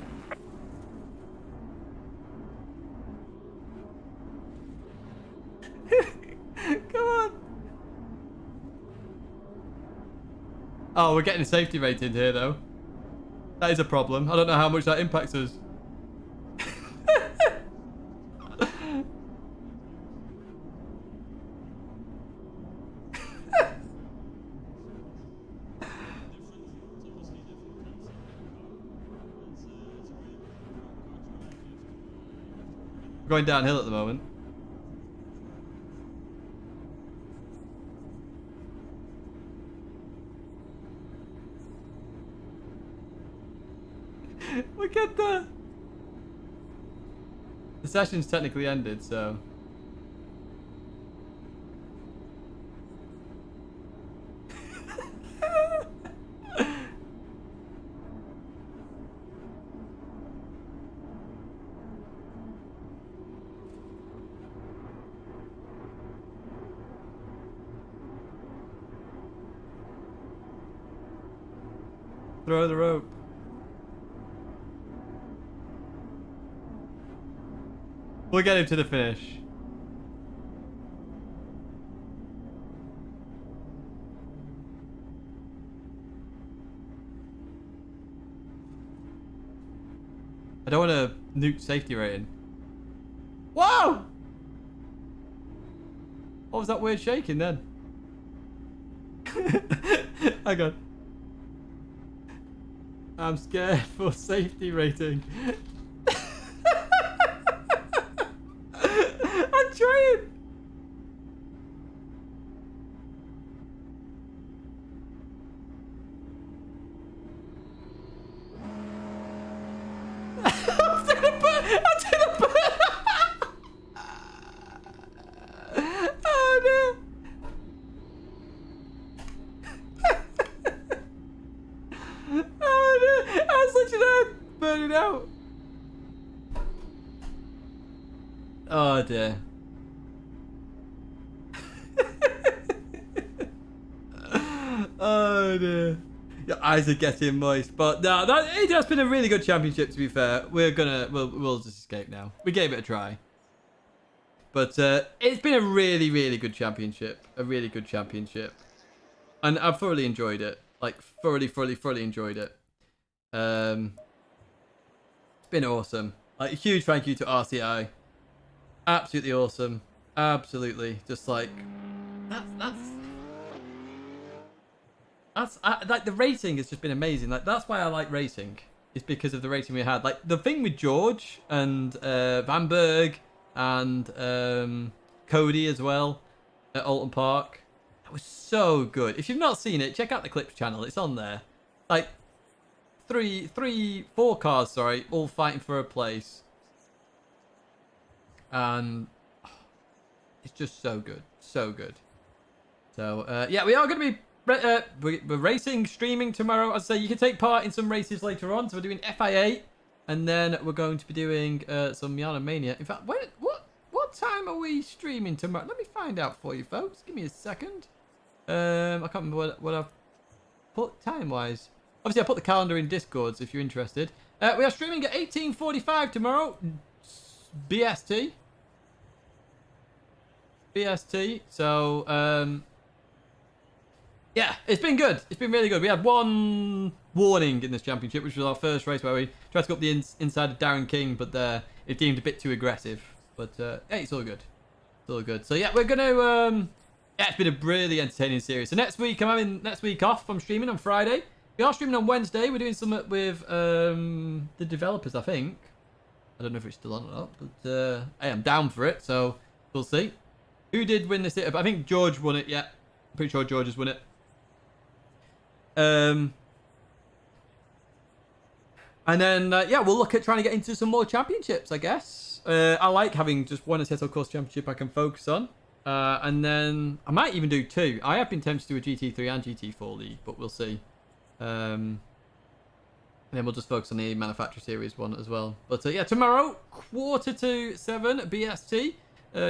Speaker 2: Come on. Oh, we're getting a safety rating here, though. That is a problem. I don't know how much that impacts us. Going downhill at the moment. Look at that. The session's technically ended, so. Throw the rope. We'll get him to the finish. I don't want to nuke safety rating. Whoa! What was that weird shaking then? Hang on. I'm scared for safety rating. I'm trying. Oh no. Oh no. I'm such an ad. Burning out. Oh dear. Oh dear. Your eyes are getting moist, but no, it has been a really good championship. To be fair, we'll just escape now. We gave it a try, but it's been a really, really good championship. A really good championship, and I've thoroughly enjoyed it. Like thoroughly enjoyed it. It's been awesome. Like a huge thank you to RCI. Absolutely awesome. Absolutely, just like that's like the rating has just been amazing. Like that's why I like racing. It's because of the rating we had. Like the thing with George and Van Berg and Cody as well at Alton Park. That was so good. If you've not seen it, check out the Clips channel. It's on there. Like, four cars, sorry, all fighting for a place. And it's just so good. So good. So, yeah, we are going to be we're racing, streaming tomorrow. As I say, you can take part in some races later on. So we're doing FIA, and then we're going to be doing some Miana Mania. In fact, what time are we streaming tomorrow? Let me find out for you, folks. Give me a second. I can't remember what I've put time-wise. Obviously, I put the calendar in Discord, so if you're interested. We are streaming at 18:45 tomorrow. BST. So, yeah, it's been good. It's been really good. We had one warning in this championship, which was our first race where we tried to go up the inside of Darren King, but it deemed a bit too aggressive. But, hey, it's all good. It's all good. So, yeah, we're going to... yeah, it's been a really entertaining series. So, next week, I'm having next week off. I'm streaming on Friday. We are streaming on Wednesday. We're doing something with the developers, I think. I don't know if it's still on or not, but hey, I'm down for it, so we'll see. Who did win this? I think George won it, yeah. I'm pretty sure George has won it. And then, yeah, we'll look at trying to get into some more championships, I guess. I like having just one Assetto Corsa Championship I can focus on. And then I might even do two. I have been tempted to do a GT3 and GT4 League, but we'll see. And then we'll just focus on the Manufacturer Series one as well. But yeah, tomorrow, 6:45 BST.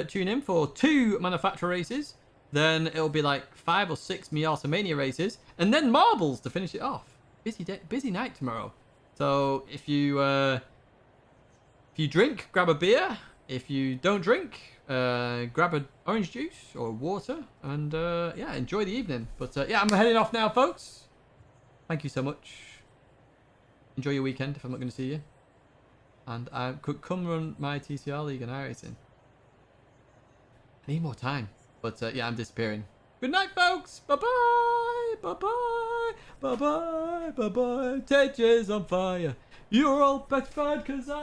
Speaker 2: Tune in for 2 Manufacturer races. Then it'll be like 5 or 6 Miata Mania races. And then Marbles to finish it off. Busy night tomorrow. So if you drink, grab a beer. If you don't drink, grab an orange juice or water. And yeah, enjoy the evening. But yeah, I'm heading off now, folks. Thank you so much. Enjoy your weekend if I'm not going to see you. And I could come run my TCR League and iRacing. I need more time. But yeah, I'm disappearing. Good night, folks. Bye-bye. Bye-bye. Bye-bye. Bye-bye. Tedge's on fire. You're all petrified because I...